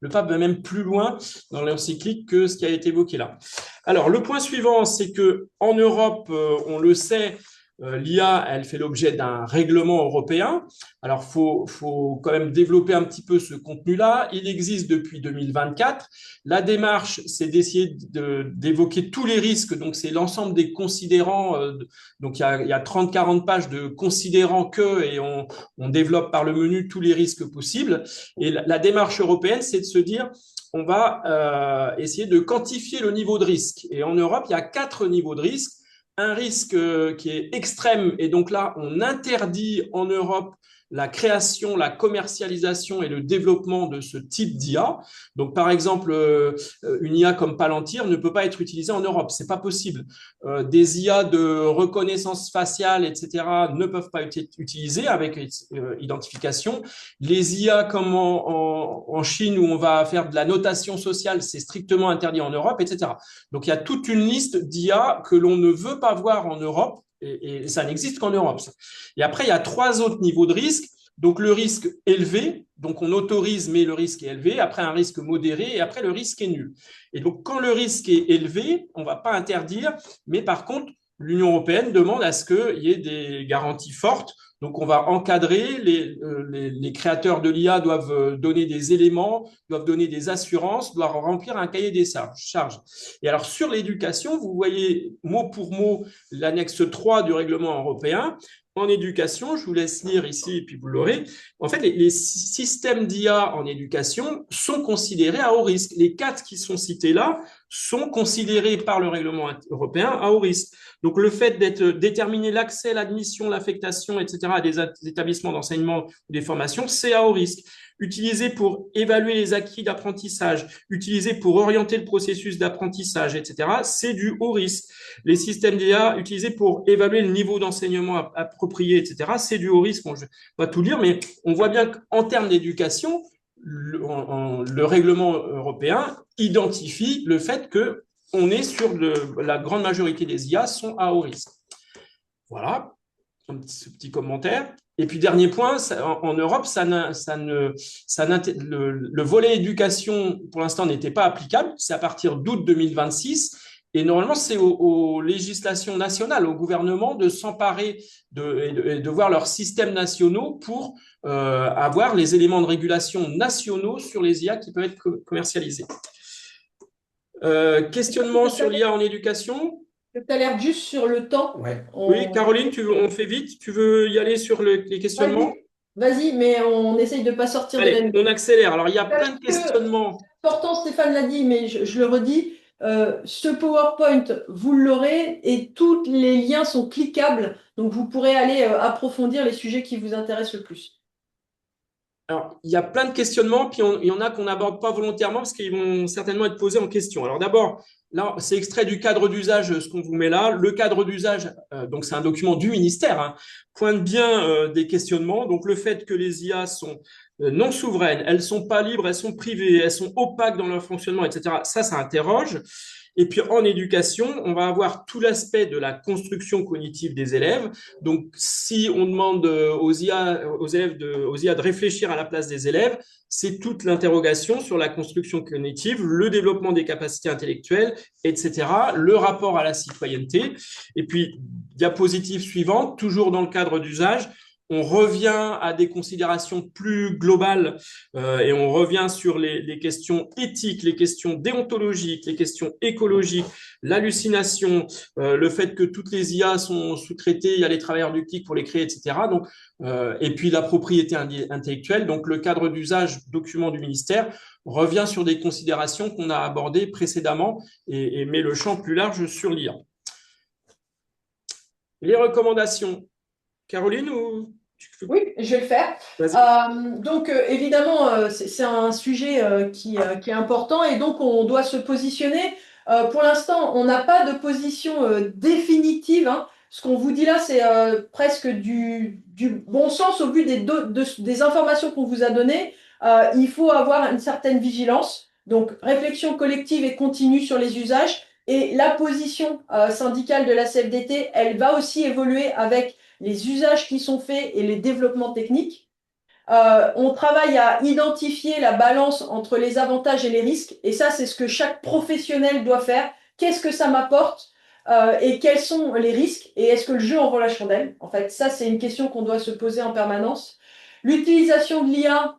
le pape va même plus loin dans l'encyclique que ce qui a été évoqué là. Alors le point suivant, c'est que en Europe, on le sait, l'IA, elle fait l'objet d'un règlement européen. Alors, faut quand même développer un petit peu ce contenu-là. Il existe depuis 2024. La démarche, c'est d'essayer d'évoquer tous les risques. Donc, c'est l'ensemble des considérants. Donc, il y a 30-40 pages de considérants et on développe par le menu tous les risques possibles. Et la démarche européenne, c'est de se dire, on va essayer de quantifier le niveau de risque. Et en Europe, il y a 4 niveaux de risque. Un risque qui est extrême, et donc là, on interdit en Europe la création, la commercialisation et le développement de ce type d'IA. Donc, par exemple, une IA comme Palantir ne peut pas être utilisée en Europe. C'est pas possible. Des IA de reconnaissance faciale, etc., ne peuvent pas être utilisées avec identification. Les IA comme en Chine où on va faire de la notation sociale, c'est strictement interdit en Europe, etc. Donc, il y a toute une liste d'IA que l'on ne veut pas voir en Europe et ça n'existe qu'en Europe. Et après, il y a 3 autres niveaux de risque. Donc, le risque élevé, donc on autorise, mais le risque est élevé. Après, un risque modéré et après, le risque est nul. Et donc, quand le risque est élevé, on ne va pas interdire, mais par contre, l'Union européenne demande à ce qu'il y ait des garanties fortes. Donc, on va encadrer, les créateurs de l'IA doivent donner des éléments, doivent donner des assurances, doivent remplir un cahier des charges. Et alors, sur l'éducation, vous voyez mot pour mot l'annexe 3 du règlement européen. En éducation, je vous laisse lire ici et puis vous l'aurez. En fait, les systèmes d'IA en éducation sont considérés à haut risque. Les 4 qui sont cités là sont considérés par le règlement européen à haut risque. Donc, le fait d'être déterminer l'accès, l'admission, l'affectation, etc. à des établissements d'enseignement ou des formations, c'est à haut risque. Utilisé pour évaluer les acquis d'apprentissage, utilisé pour orienter le processus d'apprentissage, etc., c'est du haut risque. Les systèmes d'IA utilisés pour évaluer le niveau d'enseignement approprié, etc., c'est du haut risque. Bon, je ne vais pas tout lire, mais on voit bien qu'en termes d'éducation, le règlement européen identifie le fait que on est sur la grande majorité des IA sont à haut risque. Voilà, ce petit commentaire. Et puis, dernier point, en Europe, le volet éducation, pour l'instant, n'était pas applicable. C'est à partir d'août 2026. Et normalement, c'est aux législations nationales, au gouvernement de s'emparer de voir leurs systèmes nationaux pour avoir les éléments de régulation nationaux sur les IA qui peuvent être commercialisés. Questionnement sur l'IA en éducation? Tu as l'air juste sur le temps. Ouais. Oui, Caroline, on fait vite. Tu veux y aller sur les questionnements? Vas-y, mais on essaye de ne pas sortir de la Allez, on accélère. Alors, il y a plein de questionnements. Important, Stéphane l'a dit, mais je le redis. Ce PowerPoint, vous l'aurez et tous les liens sont cliquables. Donc, vous pourrez aller approfondir les sujets qui vous intéressent le plus. Alors, il y a plein de questionnements, puis il y en a qu'on n'aborde pas volontairement parce qu'ils vont certainement être posés en question. Alors d'abord, là, c'est extrait du cadre d'usage, ce qu'on vous met là. Le cadre d'usage, donc c'est un document du ministère, hein, pointe bien des questionnements. Donc le fait que les IA sont non souveraines, elles sont pas libres, elles sont privées, elles sont opaques dans leur fonctionnement, etc. Ça interroge. Et puis en éducation, on va avoir tout l'aspect de la construction cognitive des élèves. Donc si on demande aux IA de réfléchir à la place des élèves, c'est toute l'interrogation sur la construction cognitive, le développement des capacités intellectuelles, etc., le rapport à la citoyenneté. Et puis, diapositive suivante, toujours dans le cadre d'usage, on revient à des considérations plus globales et on revient sur les questions éthiques, les questions déontologiques, les questions écologiques, l'hallucination, le fait que toutes les IA sont sous-traitées, il y a les travailleurs du clic pour les créer, etc. Donc, et puis la propriété intellectuelle. Donc, le cadre d'usage document du ministère revient sur des considérations qu'on a abordées précédemment et met le champ plus large sur l'IA. Les recommandations. Caroline ou... Oui, je vais le faire. Donc, évidemment, c'est un sujet qui est important et donc on doit se positionner. Pour l'instant, on n'a pas de position définitive, hein. Ce qu'on vous dit là, c'est presque du bon sens au vu des informations qu'on vous a données. Il faut avoir une certaine vigilance. Donc, réflexion collective et continue sur les usages. Et la position syndicale de la CFDT, elle va aussi évoluer avec les usages qui sont faits et les développements techniques. On travaille à identifier la balance entre les avantages et les risques. Et ça, c'est ce que chaque professionnel doit faire. Qu'est-ce que ça m'apporte? et quels sont les risques et est-ce que le jeu en vaut la chandelle? En fait, ça, c'est une question qu'on doit se poser en permanence. L'utilisation de l'IA,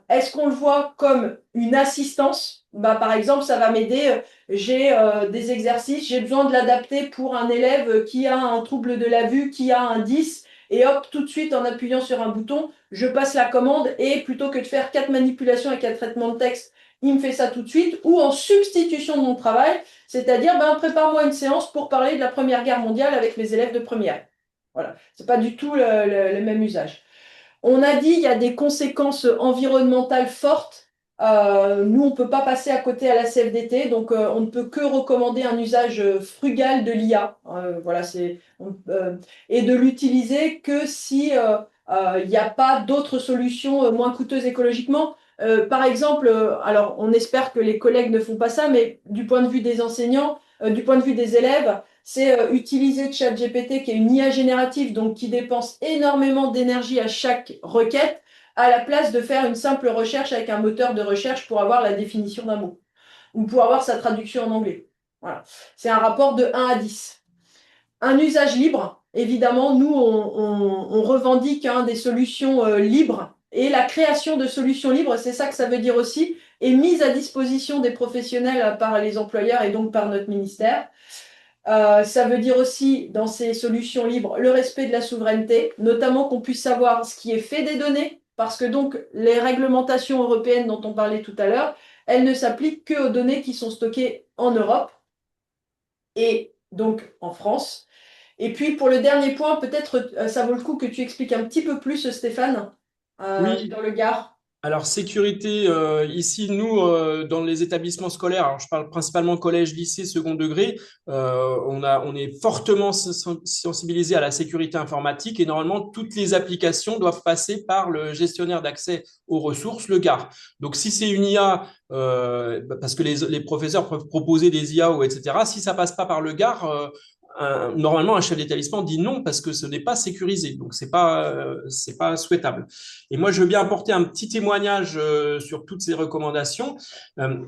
est-ce qu'on le voit comme une assistance? Bah, par exemple, ça va m'aider. J'ai des exercices, j'ai besoin de l'adapter pour un élève qui a un trouble de la vue, qui a un 10, et hop, tout de suite, en appuyant sur un bouton, je passe la commande et plutôt que de faire 4 manipulations et 4 traitements de texte, il me fait ça tout de suite, ou en substitution de mon travail, c'est-à-dire, ben, prépare-moi une séance pour parler de la Première Guerre mondiale avec mes élèves de première. Voilà, c'est pas du tout le même usage. On a dit il y a des conséquences environnementales fortes. Nous, on ne peut pas passer à côté à la CFDT, donc on ne peut que recommander un usage frugal de l'IA. Voilà, et de l'utiliser que si il n'y a pas d'autres solutions moins coûteuses écologiquement. Par exemple, alors on espère que les collègues ne font pas ça, mais du point de vue des enseignants, du point de vue des élèves, c'est utiliser ChatGPT, qui est une IA générative, donc qui dépense énormément d'énergie à chaque requête, à la place de faire une simple recherche avec un moteur de recherche pour avoir la définition d'un mot, ou pour avoir sa traduction en anglais. Voilà. C'est un rapport de 1 à 10. Un usage libre, évidemment, nous, on revendique des solutions libres, et la création de solutions libres, c'est ça que ça veut dire aussi, est mise à disposition des professionnels par les employeurs et donc par notre ministère. Ça veut dire aussi, dans ces solutions libres, le respect de la souveraineté, notamment qu'on puisse savoir ce qui est fait des données, parce que donc les réglementations européennes dont on parlait tout à l'heure, elles ne s'appliquent qu'aux données qui sont stockées en Europe et donc en France. Et puis pour le dernier point, peut-être ça vaut le coup que tu expliques un petit peu plus, Stéphane, Oui, sur le Gard. alors sécurité, ici, nous, dans les établissements scolaires, alors je parle principalement collège, lycée, second degré, on est fortement sensibilisé à la sécurité informatique et normalement, toutes les applications doivent passer par le gestionnaire d'accès aux ressources, le GAR. Donc, si c'est une IA, parce que les professeurs peuvent proposer des IA ou etc., si ça passe pas par le GAR, normalement, un chef d'établissement dit non parce que ce n'est pas sécurisé, donc c'est pas souhaitable. Et moi, je veux bien apporter un petit témoignage sur toutes ces recommandations.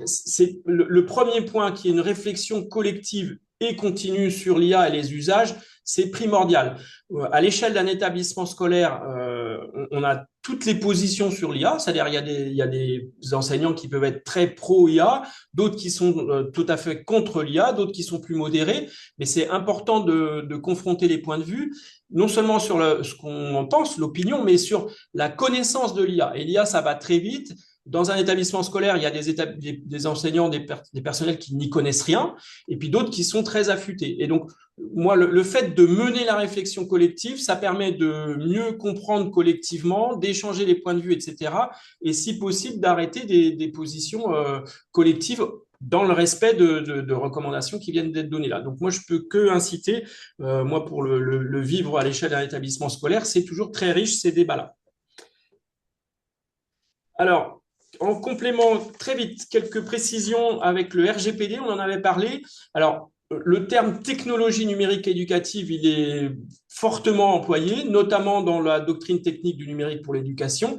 C'est le premier point qui est une réflexion collective et continue sur l'IA et les usages, c'est primordial. À l'échelle d'un établissement scolaire, on a toutes les positions sur l'IA, c'est-à-dire il y a des enseignants qui peuvent être très pro-IA, d'autres qui sont tout à fait contre l'IA, d'autres qui sont plus modérés, mais c'est important de confronter les points de vue, non seulement sur ce qu'on en pense, l'opinion, mais sur la connaissance de l'IA. Et l'IA, ça va très vite. Dans un établissement scolaire, il y a des enseignants, des personnels qui n'y connaissent rien, et puis d'autres qui sont très affûtés. Et donc, moi, le fait de mener la réflexion collective, ça permet de mieux comprendre collectivement, d'échanger les points de vue, etc. Et si possible, d'arrêter des positions collectives dans le respect de recommandations qui viennent d'être données là. Donc moi, je peux que inciter, moi, pour le vivre à l'échelle d'un établissement scolaire, c'est toujours très riche ces débats-là. Alors, en complément, très vite, quelques précisions avec le RGPD, on en avait parlé. Alors, le terme technologie numérique éducative, il est fortement employé, notamment dans la doctrine technique du numérique pour l'éducation.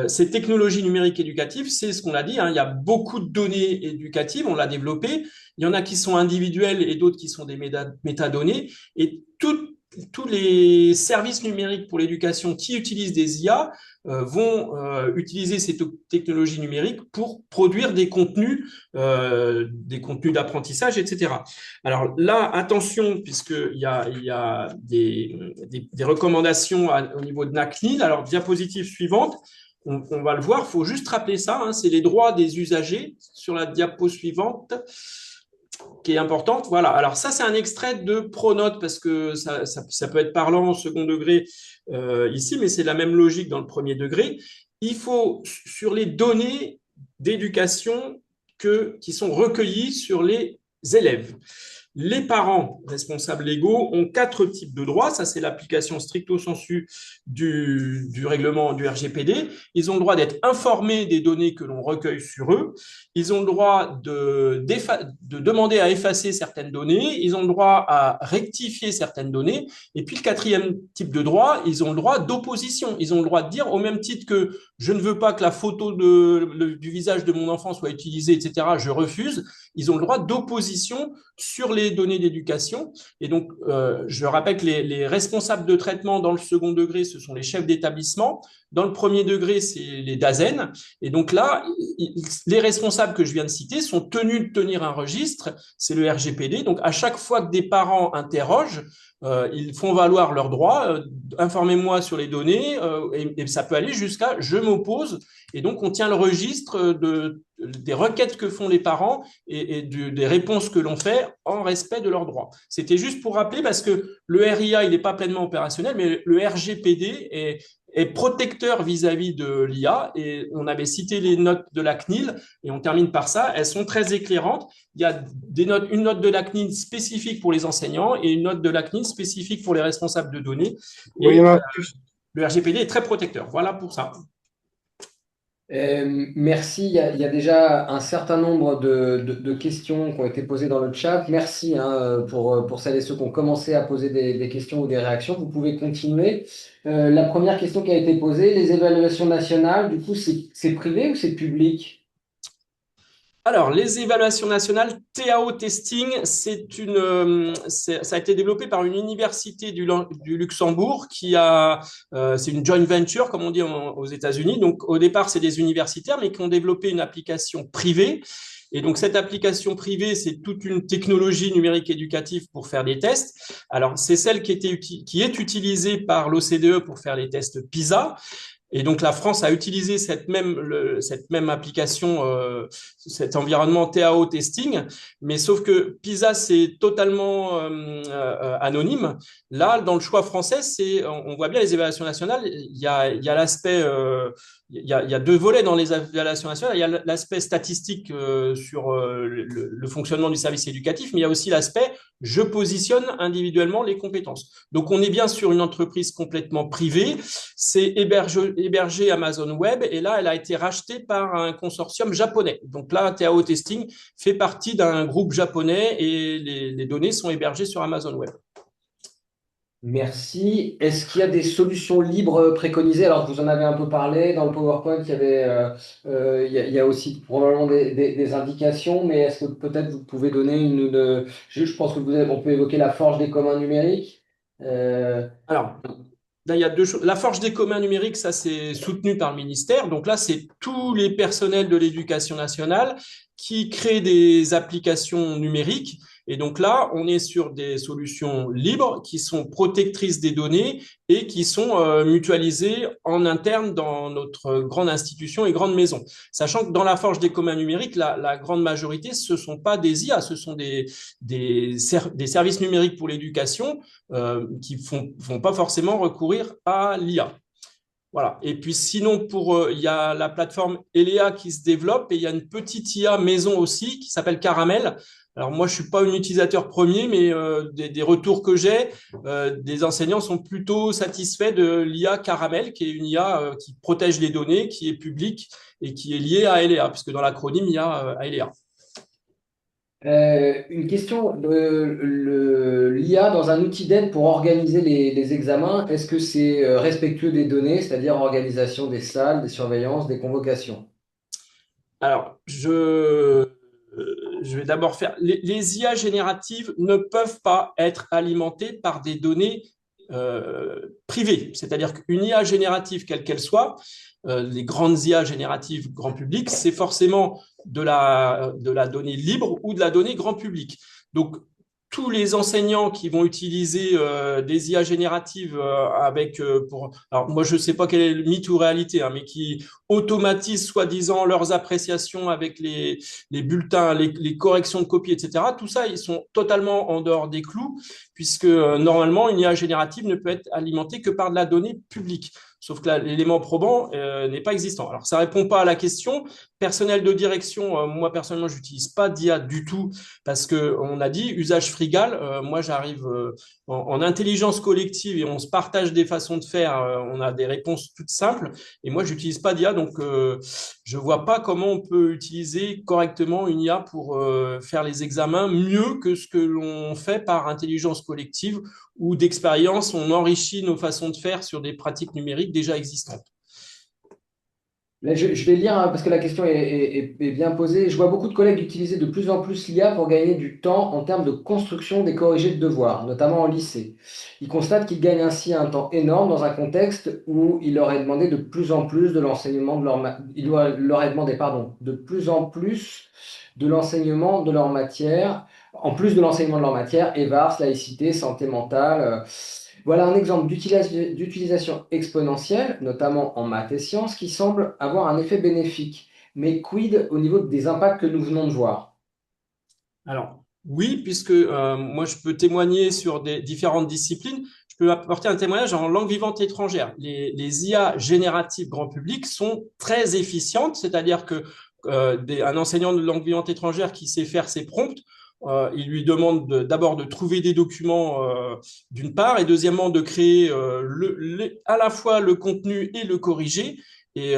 Ces technologies numériques éducatives, c'est ce qu'on a dit, hein, il y a beaucoup de données éducatives, on l'a développé. Il y en a qui sont individuelles et d'autres qui sont des métadonnées. Et tous les services numériques pour l'éducation qui utilisent des IA vont utiliser ces technologies numériques pour produire des contenus d'apprentissage, etc. Alors là, attention, puisqu'il y a des recommandations au niveau de NACNIL. Alors, diapositive suivante. On va le voir, il faut juste rappeler ça, hein, c'est les droits des usagers sur la diapo suivante qui est importante. Voilà, alors ça c'est un extrait de Pronote parce que ça peut être parlant au second degré ici, mais c'est la même logique dans le premier degré. Il faut, sur les données d'éducation qui sont recueillies sur les élèves. Les parents responsables légaux ont 4 types de droits. Ça, c'est l'application stricto sensu du règlement du RGPD. Ils ont le droit d'être informés des données que l'on recueille sur eux. Ils ont le droit de demander à effacer certaines données. Ils ont le droit à rectifier certaines données. Et puis, le 4e type de droit, ils ont le droit d'opposition. Ils ont le droit de dire, au même titre que je ne veux pas que la photo du visage de mon enfant soit utilisée, etc., je refuse. Ils ont le droit d'opposition sur les données d'éducation. Et donc, je rappelle que les responsables de traitement dans le second degré, ce sont les chefs d'établissement. Dans le premier degré, c'est les DAZEN. Et donc là, les responsables que je viens de citer sont tenus de tenir un registre, c'est le RGPD. Donc, à chaque fois que des parents interrogent, ils font valoir leurs droits, informez-moi sur les données, et ça peut aller jusqu'à je m'oppose. Et donc, on tient le registre des requêtes que font les parents et des réponses que l'on fait en respect de leurs droits. C'était juste pour rappeler, parce que le RIA, il n'est pas pleinement opérationnel, mais le RGPD est protecteur vis-à-vis de l'IA. Et on avait cité les notes de la CNIL, et on termine par ça. Elles sont très éclairantes. Il y a une note de la CNIL spécifique pour les enseignants et une note de la CNIL spécifique pour les responsables de données. Oui, il Et y en a plus. le RGPD est très protecteur. Voilà pour ça. Merci. Il y a déjà un certain nombre de questions qui ont été posées dans le chat. Merci hein, pour celles et ceux qui ont commencé à poser des questions ou des réactions. Vous pouvez continuer. La première question qui a été posée, les évaluations nationales, du coup, c'est privé ou c'est public? Alors, les évaluations nationales, TAO Testing, ça a été développé par une université du Luxembourg c'est une joint venture, comme on dit aux États-Unis. Donc, au départ, c'est des universitaires, mais qui ont développé une application privée. Et donc, cette application privée, c'est toute une technologie numérique éducative pour faire des tests. Alors, c'est celle qui est utilisée par l'OCDE pour faire les tests PISA. Et donc, la France a utilisé cette même application, cet environnement TAO testing, mais sauf que PISA, c'est totalement anonyme. Là, dans le choix français, on voit bien les évaluations nationales, il y a l'aspect, il y a deux volets dans les évaluations nationales. Il y a l'aspect statistique sur le fonctionnement du service éducatif, mais il y a aussi l'aspect je positionne individuellement les compétences. Donc, on est bien sur une entreprise complètement privée. C'est hébergé Amazon Web et là, elle a été rachetée par un consortium japonais. Donc là, TAO Testing fait partie d'un groupe japonais et les données sont hébergées sur Amazon Web. Merci. Est-ce qu'il y a des solutions libres préconisées? Alors, vous en avez un peu parlé dans le PowerPoint, il y a aussi probablement des indications, mais est-ce que peut-être vous pouvez donner je pense que on peut évoquer la forge des communs numériques. Alors, là, il y a deux choses. La forge des communs numériques, ça, c'est soutenu par le ministère. Donc là, c'est tous les personnels de l'éducation nationale qui créent des applications numériques. Et donc là, on est sur des solutions libres qui sont protectrices des données et qui sont mutualisées en interne dans notre grande institution et grande maison. Sachant que dans la forge des communs numériques, la grande majorité, ce ne sont pas des IA, ce sont des services numériques pour l'éducation qui vont pas forcément recourir à l'IA. Voilà. Et puis sinon, il y a la plateforme Elea qui se développe et il y a une petite IA maison aussi qui s'appelle Caramel. Alors moi, je suis pas un utilisateur premier, mais des retours que j'ai, des enseignants sont plutôt satisfaits de l'IA Caramel, qui est une IA qui protège les données, qui est publique et qui est liée à Elea, puisque dans l'acronyme, il y a Elea. Une question, l'IA dans un outil d'aide pour organiser les examens, est-ce que c'est respectueux des données, c'est-à-dire organisation des salles, des surveillances, des convocations? Alors, je vais d'abord faire. Les IA génératives ne peuvent pas être alimentées par des données privées. C'est-à-dire qu'une IA générative, quelle qu'elle soit, les grandes IA génératives grand public, c'est forcément de la donnée libre ou de la donnée grand public. Donc, tous les enseignants qui vont utiliser des IA génératives alors moi je ne sais pas quel est le mythe ou réalité, hein, mais qui automatisent soi-disant leurs appréciations avec les bulletins, les corrections de copies, etc. Tout ça, ils sont totalement en dehors des clous, puisque normalement une IA générative ne peut être alimentée que par de la donnée publique. Sauf que l'élément probant n'est pas existant. Alors, ça ne répond pas à la question. Personnel de direction, moi, personnellement, je n'utilise pas d'IA du tout parce qu'on a dit usage frugal. Moi, j'arrive en intelligence collective et on se partage des façons de faire. On a des réponses toutes simples. Et moi, je n'utilise pas d'IA, donc je ne vois pas comment on peut utiliser correctement une IA pour faire les examens mieux que ce que l'on fait par intelligence collective ou d'expérience, on enrichit nos façons de faire sur des pratiques numériques déjà existantes. Là, je vais lire parce que la question est bien posée. Je vois beaucoup de collègues utiliser de plus en plus l'IA pour gagner du temps en termes de construction des corrigés de devoirs, notamment en lycée. Ils constatent qu'ils gagnent ainsi un temps énorme dans un contexte où il leur est demandé de plus en plus de l'enseignement de leur est demandé, pardon, de plus en plus de l'enseignement de leur matière, en plus de l'enseignement de leur matière, EVARS, laïcité, santé mentale. Voilà un exemple d'utilisation exponentielle, notamment en maths et sciences, qui semble avoir un effet bénéfique. Mais quid au niveau des impacts que nous venons de voir? Alors, oui, puisque moi, je peux témoigner sur des différentes disciplines. Je peux apporter un témoignage en langue vivante étrangère. Les IA génératives grand public sont très efficientes, c'est-à-dire que un enseignant de langue vivante étrangère qui sait faire ses prompts, il lui demande d'abord de trouver des documents d'une part, et deuxièmement de créer à la fois le contenu et le corriger. Et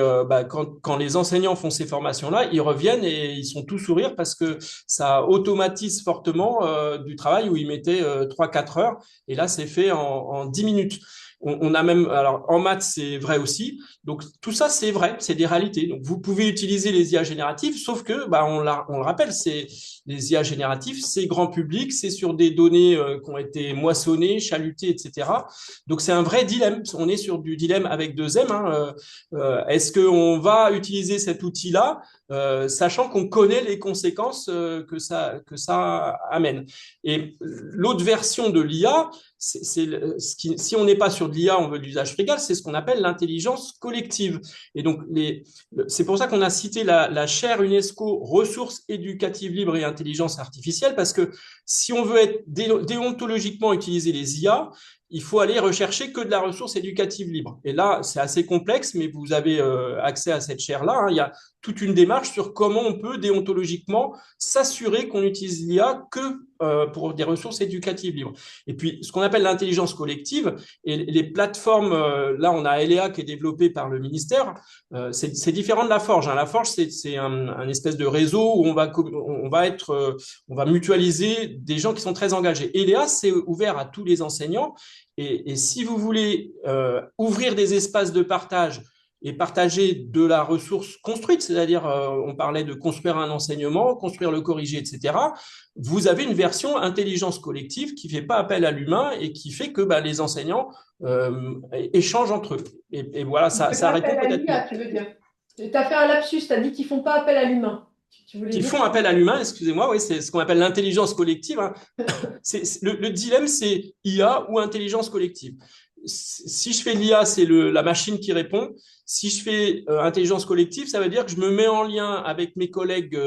quand les enseignants font ces formations-là, ils reviennent et ils sont tous sourires parce que ça automatise fortement du travail où ils mettaient 3-4 heures. Et là, c'est fait en 10 minutes. On a même, alors en maths, c'est vrai aussi. Donc tout ça, c'est vrai, c'est des réalités. Donc vous pouvez utiliser les IA génératives, sauf que, on le rappelle, c'est les IA génératives, c'est grand public, c'est sur des données qui ont été moissonnées, chalutées, etc. Donc c'est un vrai dilemme. On est sur du dilemme avec deux M. Hein. Est-ce qu'on va utiliser cet outil-là, sachant qu'on connaît les conséquences que ça amène. Et l'autre version de l'IA, si on n'est pas sur de l'IA, on veut de l'usage frugal, c'est ce qu'on appelle l'intelligence collective. Et donc, c'est pour ça qu'on a cité la chaire UNESCO ressources éducatives libres et intelligence artificielle, parce que si on veut être déontologiquement utiliser les IA, il faut aller rechercher que de la ressource éducative libre. Et là, c'est assez complexe, mais vous avez accès à cette chaire-là. Hein. Il y a toute une démarche sur comment on peut déontologiquement s'assurer qu'on utilise l'IA que pour des ressources éducatives libres. Et puis, ce qu'on appelle l'intelligence collective, et les plateformes, là, on a LEA qui est développé par le ministère, c'est différent de la Forge. Hein. La Forge, c'est un espèce de réseau où on va mutualiser des gens qui sont très engagés. LEA, c'est ouvert à tous les enseignants. Et si vous voulez ouvrir des espaces de partage et partager de la ressource construite, c'est-à-dire on parlait de construire un enseignement, construire le corriger, etc. Vous avez une version intelligence collective qui ne fait pas appel à l'humain et qui fait que les enseignants échangent entre eux. Et voilà, ça répond peut-être mieux. Tu veux dire. Tu as fait un lapsus, tu as dit qu'ils ne font pas appel à l'humain. Tu voulais Qui dire font appel à l'humain, excusez-moi, oui, c'est ce qu'on appelle l'intelligence collective. Hein. Le dilemme, c'est IA ou intelligence collective. Si je fais l'IA, c'est la machine qui répond. Si je fais intelligence collective, ça veut dire que je me mets en lien avec mes collègues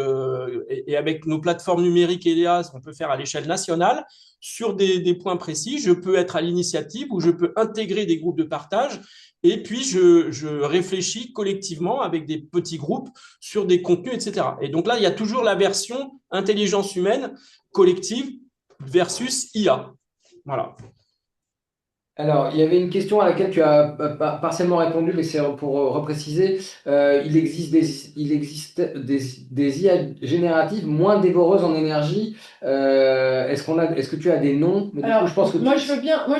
et avec nos plateformes numériques et l'IA, ce qu'on peut faire à l'échelle nationale, sur des points précis. Je peux être à l'initiative ou je peux intégrer des groupes de partage. Et puis, je réfléchis collectivement avec des petits groupes sur des contenus, etc. Et donc là, il y a toujours la version intelligence humaine collective versus IA. Voilà. Alors, il y avait une question à laquelle tu as partiellement répondu, mais c'est pour repréciser. Il existe des IA génératives moins dévoreuses en énergie. Est-ce que tu as des noms? Mais du Alors, coup, je pense que moi, je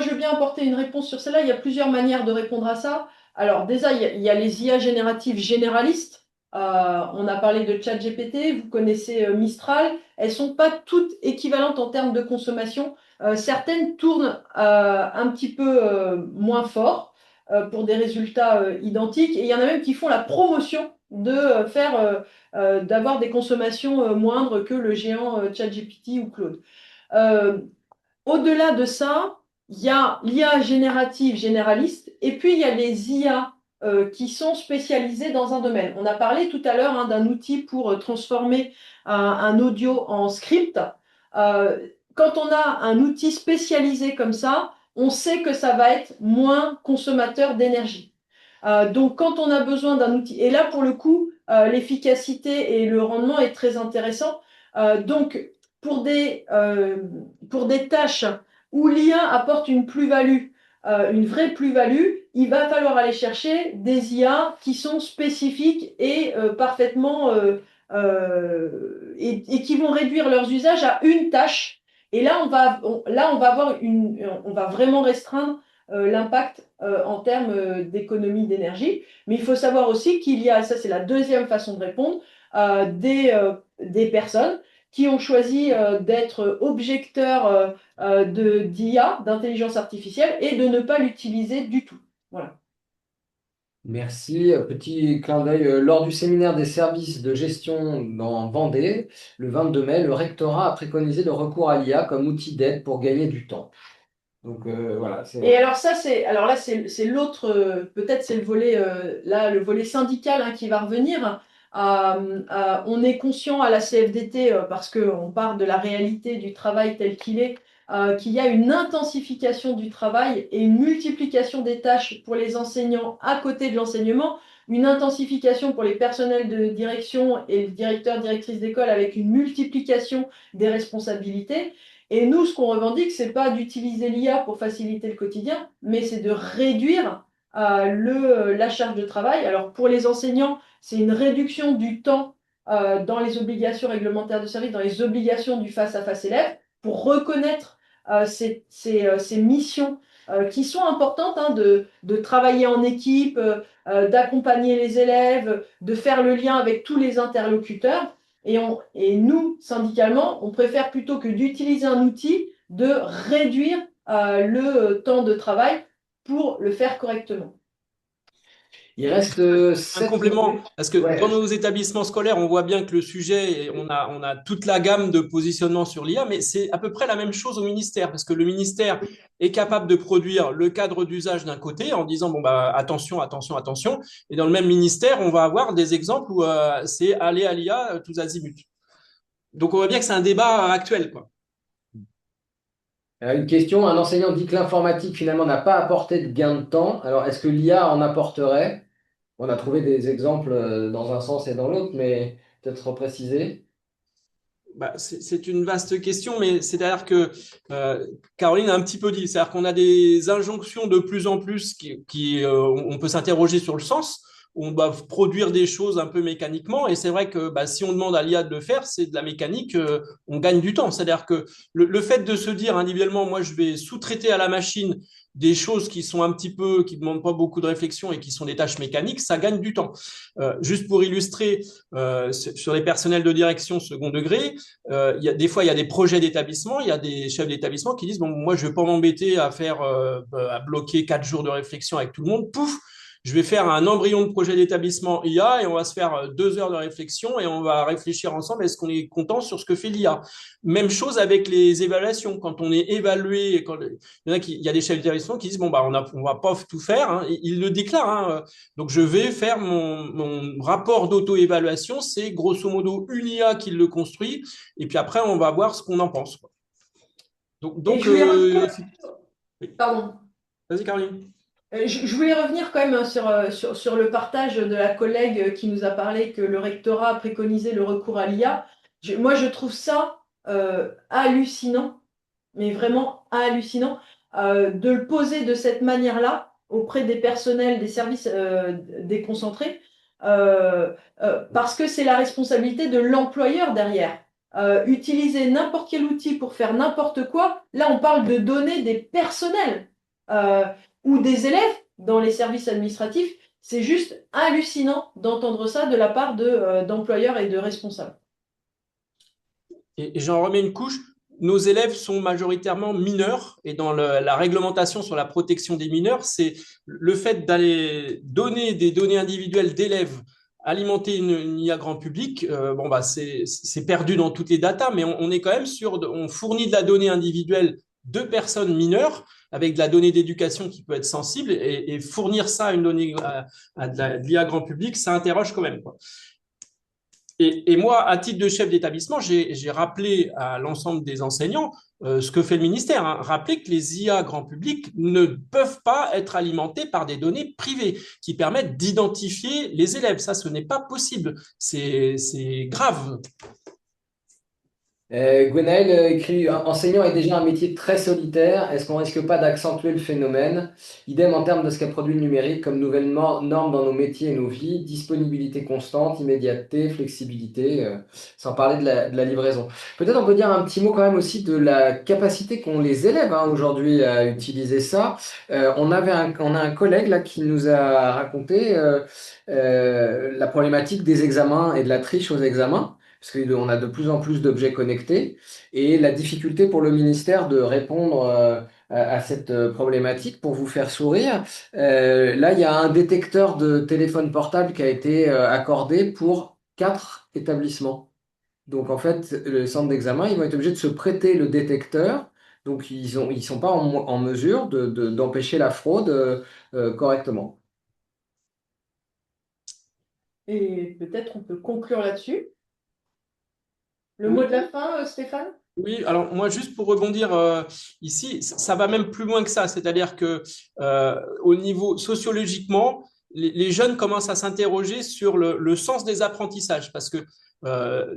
veux bien apporter une réponse sur cela. Il y a plusieurs manières de répondre à ça. Alors, déjà, il y a les IA génératives généralistes. On a parlé de ChatGPT, vous connaissez Mistral. Elles sont pas toutes équivalentes en termes de consommation. Certaines tournent un petit peu moins fort pour des résultats identiques. Et il y en a même qui font la promotion de d'avoir des consommations moindres que le géant ChatGPT ou Claude. Euh, Au-delà de ça, il y a l'IA générative généraliste et puis il y a les IA qui sont spécialisées dans un domaine. On a parlé tout à l'heure d'un outil pour transformer un audio en script. Quand on a un outil spécialisé comme ça, on sait que ça va être moins consommateur d'énergie. Donc quand on a besoin d'un outil, et là pour le coup, l'efficacité et le rendement est très intéressant. Donc pour des tâches où l'IA apporte une plus-value, une vraie plus-value, il va falloir aller chercher des IA qui sont spécifiques et parfaitement et qui vont réduire leurs usages à une tâche. Et là, on va avoir on va vraiment restreindre l'impact en termes d'économie d'énergie. Mais il faut savoir aussi qu'il y a, ça c'est la deuxième façon de répondre, des personnes qui ont choisi d'être objecteurs d'IA, d'intelligence artificielle, et de ne pas l'utiliser du tout. Voilà. Merci. Petit clin d'œil. Lors du séminaire des services de gestion dans Vendée, le 22 mai, le rectorat a préconisé le recours à l'IA comme outil d'aide pour gagner du temps. Donc voilà. Et alors ça, alors là, c'est l'autre, peut-être c'est le volet, là, le volet syndical qui va revenir. On est conscient à la CFDT, parce qu'on part de la réalité du travail tel qu'il est, qu'il y a une intensification du travail et une multiplication des tâches pour les enseignants à côté de l'enseignement, une intensification pour les personnels de direction et les directeurs, directrices d'école avec une multiplication des responsabilités. Et nous, ce qu'on revendique, c'est pas d'utiliser l'IA pour faciliter le quotidien, mais c'est de réduire la charge de travail. Alors pour les enseignants, c'est une réduction du temps dans les obligations réglementaires de service, dans les obligations du face-à-face élève, pour reconnaître ces missions qui sont importantes, de travailler en équipe, d'accompagner les élèves, de faire le lien avec tous les interlocuteurs. Et nous, syndicalement, on préfère plutôt que d'utiliser un outil, de réduire le temps de travail pour le faire correctement. Il reste Un 7 complément, minutes. parce que Ouais. dans nos établissements scolaires, on voit bien que le sujet, on a toute la gamme de positionnement sur l'IA, mais c'est à peu près la même chose au ministère, parce que le ministère est capable de produire le cadre d'usage d'un côté en disant, bon, bah, attention, attention, attention, et dans le même ministère, on va avoir des exemples où c'est aller à l'IA tous azimuts. Donc on voit bien que c'est un débat actuel, quoi. Une question, un enseignant dit que l'informatique finalement n'a pas apporté de gain de temps. Alors est-ce que l'IA en apporterait? On a trouvé des exemples dans un sens et dans l'autre, mais peut-être repréciser. Bah, c'est une vaste question, mais c'est-à-dire que Caroline a un petit peu dit, c'est-à-dire qu'on a des injonctions de plus en plus on peut s'interroger sur le sens, où on doit produire des choses un peu mécaniquement, et c'est vrai que bah, si on demande à l'IA de le faire, c'est de la mécanique, on gagne du temps. C'est-à-dire que le fait de se dire individuellement, moi je vais sous-traiter à la machine des choses qui sont un petit peu, qui ne demandent pas beaucoup de réflexion et qui sont des tâches mécaniques, ça gagne du temps. Juste pour illustrer, sur les personnels de direction second degré, des fois, il y a des projets d'établissement, il y a des chefs d'établissement qui disent, bon, moi, je ne vais pas m'embêter à bloquer 4 jours de réflexion avec tout le monde. Pouf, je vais faire un embryon de projet d'établissement IA et on va se faire 2 heures de réflexion et on va réfléchir ensemble. Est-ce qu'on est content sur ce que fait l'IA? Même chose avec les évaluations. Quand on est évalué, il y a des chefs d'établissement qui disent, bon, bah, on va pas tout faire, hein. Ils le déclarent, hein. Donc, je vais faire mon rapport d'auto-évaluation. C'est grosso modo une IA qui le construit. Et puis après, on va voir ce qu'on en pense, quoi. Donc je voulais Pardon. Vas-y, Caroline. Je voulais revenir quand même sur le partage de la collègue qui nous a parlé que le rectorat a préconisé le recours à l'IA. Moi, je trouve ça hallucinant, mais vraiment hallucinant, de le poser de cette manière-là auprès des personnels des services déconcentrés, parce que c'est la responsabilité de l'employeur derrière. Utiliser n'importe quel outil pour faire n'importe quoi, là on parle de données des personnels ou des élèves dans les services administratifs. C'est juste hallucinant d'entendre ça de la part d'employeurs et de responsables. Et j'en remets une couche. Nos élèves sont majoritairement mineurs et dans la réglementation sur la protection des mineurs, c'est le fait d'aller donner des données individuelles d'élèves, alimenter une IA grand public. Bon, bah, c'est perdu dans toutes les datas, mais on est quand même on fournit de la donnée individuelle de personnes mineures avec de la donnée d'éducation qui peut être sensible et fournir ça à une donnée de l'IA grand public, ça interroge quand même, quoi. Et moi, à titre de chef d'établissement, j'ai rappelé à l'ensemble des enseignants ce que fait le ministère, hein. Rappeler que les IA grand public ne peuvent pas être alimentés par des données privées qui permettent d'identifier les élèves. Ça, ce n'est pas possible. C'est grave. Gwenaël écrit, enseignant est déjà un métier très solitaire. Est-ce qu'on risque pas d'accentuer le phénomène? Idem en termes de ce qu'a produit le numérique comme nouvelle norme dans nos métiers et nos vies. Disponibilité constante, immédiateté, flexibilité, sans parler de la livraison. Peut-être on peut dire un petit mot quand même aussi de la capacité qu'ont les élèves hein, aujourd'hui à utiliser ça. On a un collègue là qui nous a raconté la problématique des examens et de la triche aux examens parce qu'on a de plus en plus d'objets connectés, et la difficulté pour le ministère de répondre à cette problématique pour vous faire sourire. Là, il y a un détecteur de téléphone portable qui a été accordé pour 4 établissements. Donc, en fait, le centre d'examen, ils vont être obligés de se prêter le détecteur. Donc, ils sont pas en mesure d'empêcher la fraude correctement. Et peut-être on peut conclure là-dessus. Le mot Oui. de la fin, Stéphane? Oui, alors moi juste pour rebondir ici, ça va même plus loin que ça, c'est-à-dire que au niveau sociologiquement, les jeunes commencent à s'interroger sur le sens des apprentissages, parce que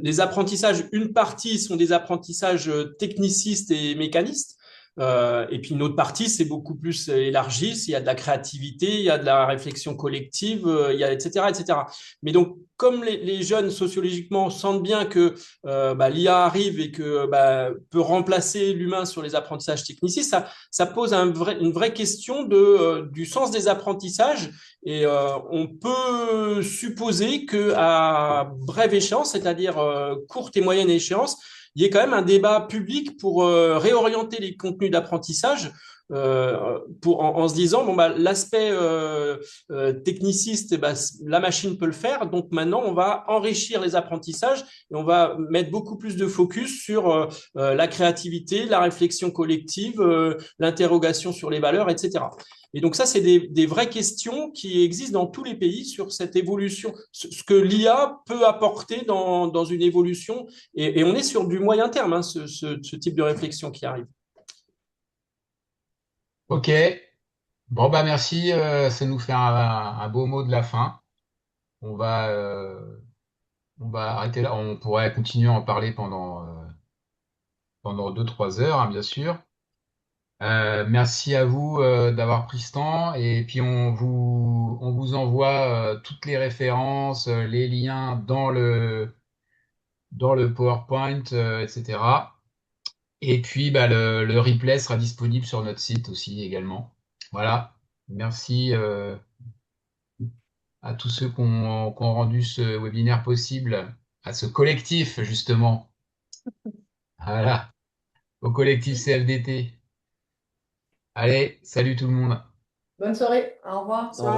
les apprentissages, une partie sont des apprentissages technicistes et mécanistes, et puis une autre partie c'est beaucoup plus élargi, il y a de la créativité, il y a de la réflexion collective, il y a etc. etc. Mais donc comme les jeunes sociologiquement sentent bien que l'IA arrive et que peut remplacer l'humain sur les apprentissages techniques, ça pose une vraie question du sens des apprentissages. Et on peut supposer qu'à brève échéance, c'est-à-dire courte et moyenne échéance, il y ait quand même un débat public pour réorienter les contenus d'apprentissage en se disant bon l'aspect techniciste la machine peut le faire, donc maintenant on va enrichir les apprentissages et on va mettre beaucoup plus de focus sur la créativité, la réflexion collective, l'interrogation sur les valeurs, etc. Et donc ça, c'est des vraies questions qui existent dans tous les pays sur cette évolution, ce que l'IA peut apporter dans une évolution. Et on est sur du moyen terme, hein, ce type de réflexion qui arrive. Ok, bon bah merci, ça nous fait un beau mot de la fin. On va, on va arrêter là, on pourrait continuer à en parler pendant 2, 3 heures, hein, bien sûr. Merci à vous d'avoir pris ce temps et puis on vous envoie toutes les références, les liens dans le PowerPoint, etc. Et puis bah, le replay sera disponible sur notre site aussi également. Voilà. Merci à tous ceux qui ont rendu ce webinaire possible, à ce collectif justement. Voilà, au collectif CFDT. Allez, salut tout le monde. Bonne soirée. Au revoir. Au revoir.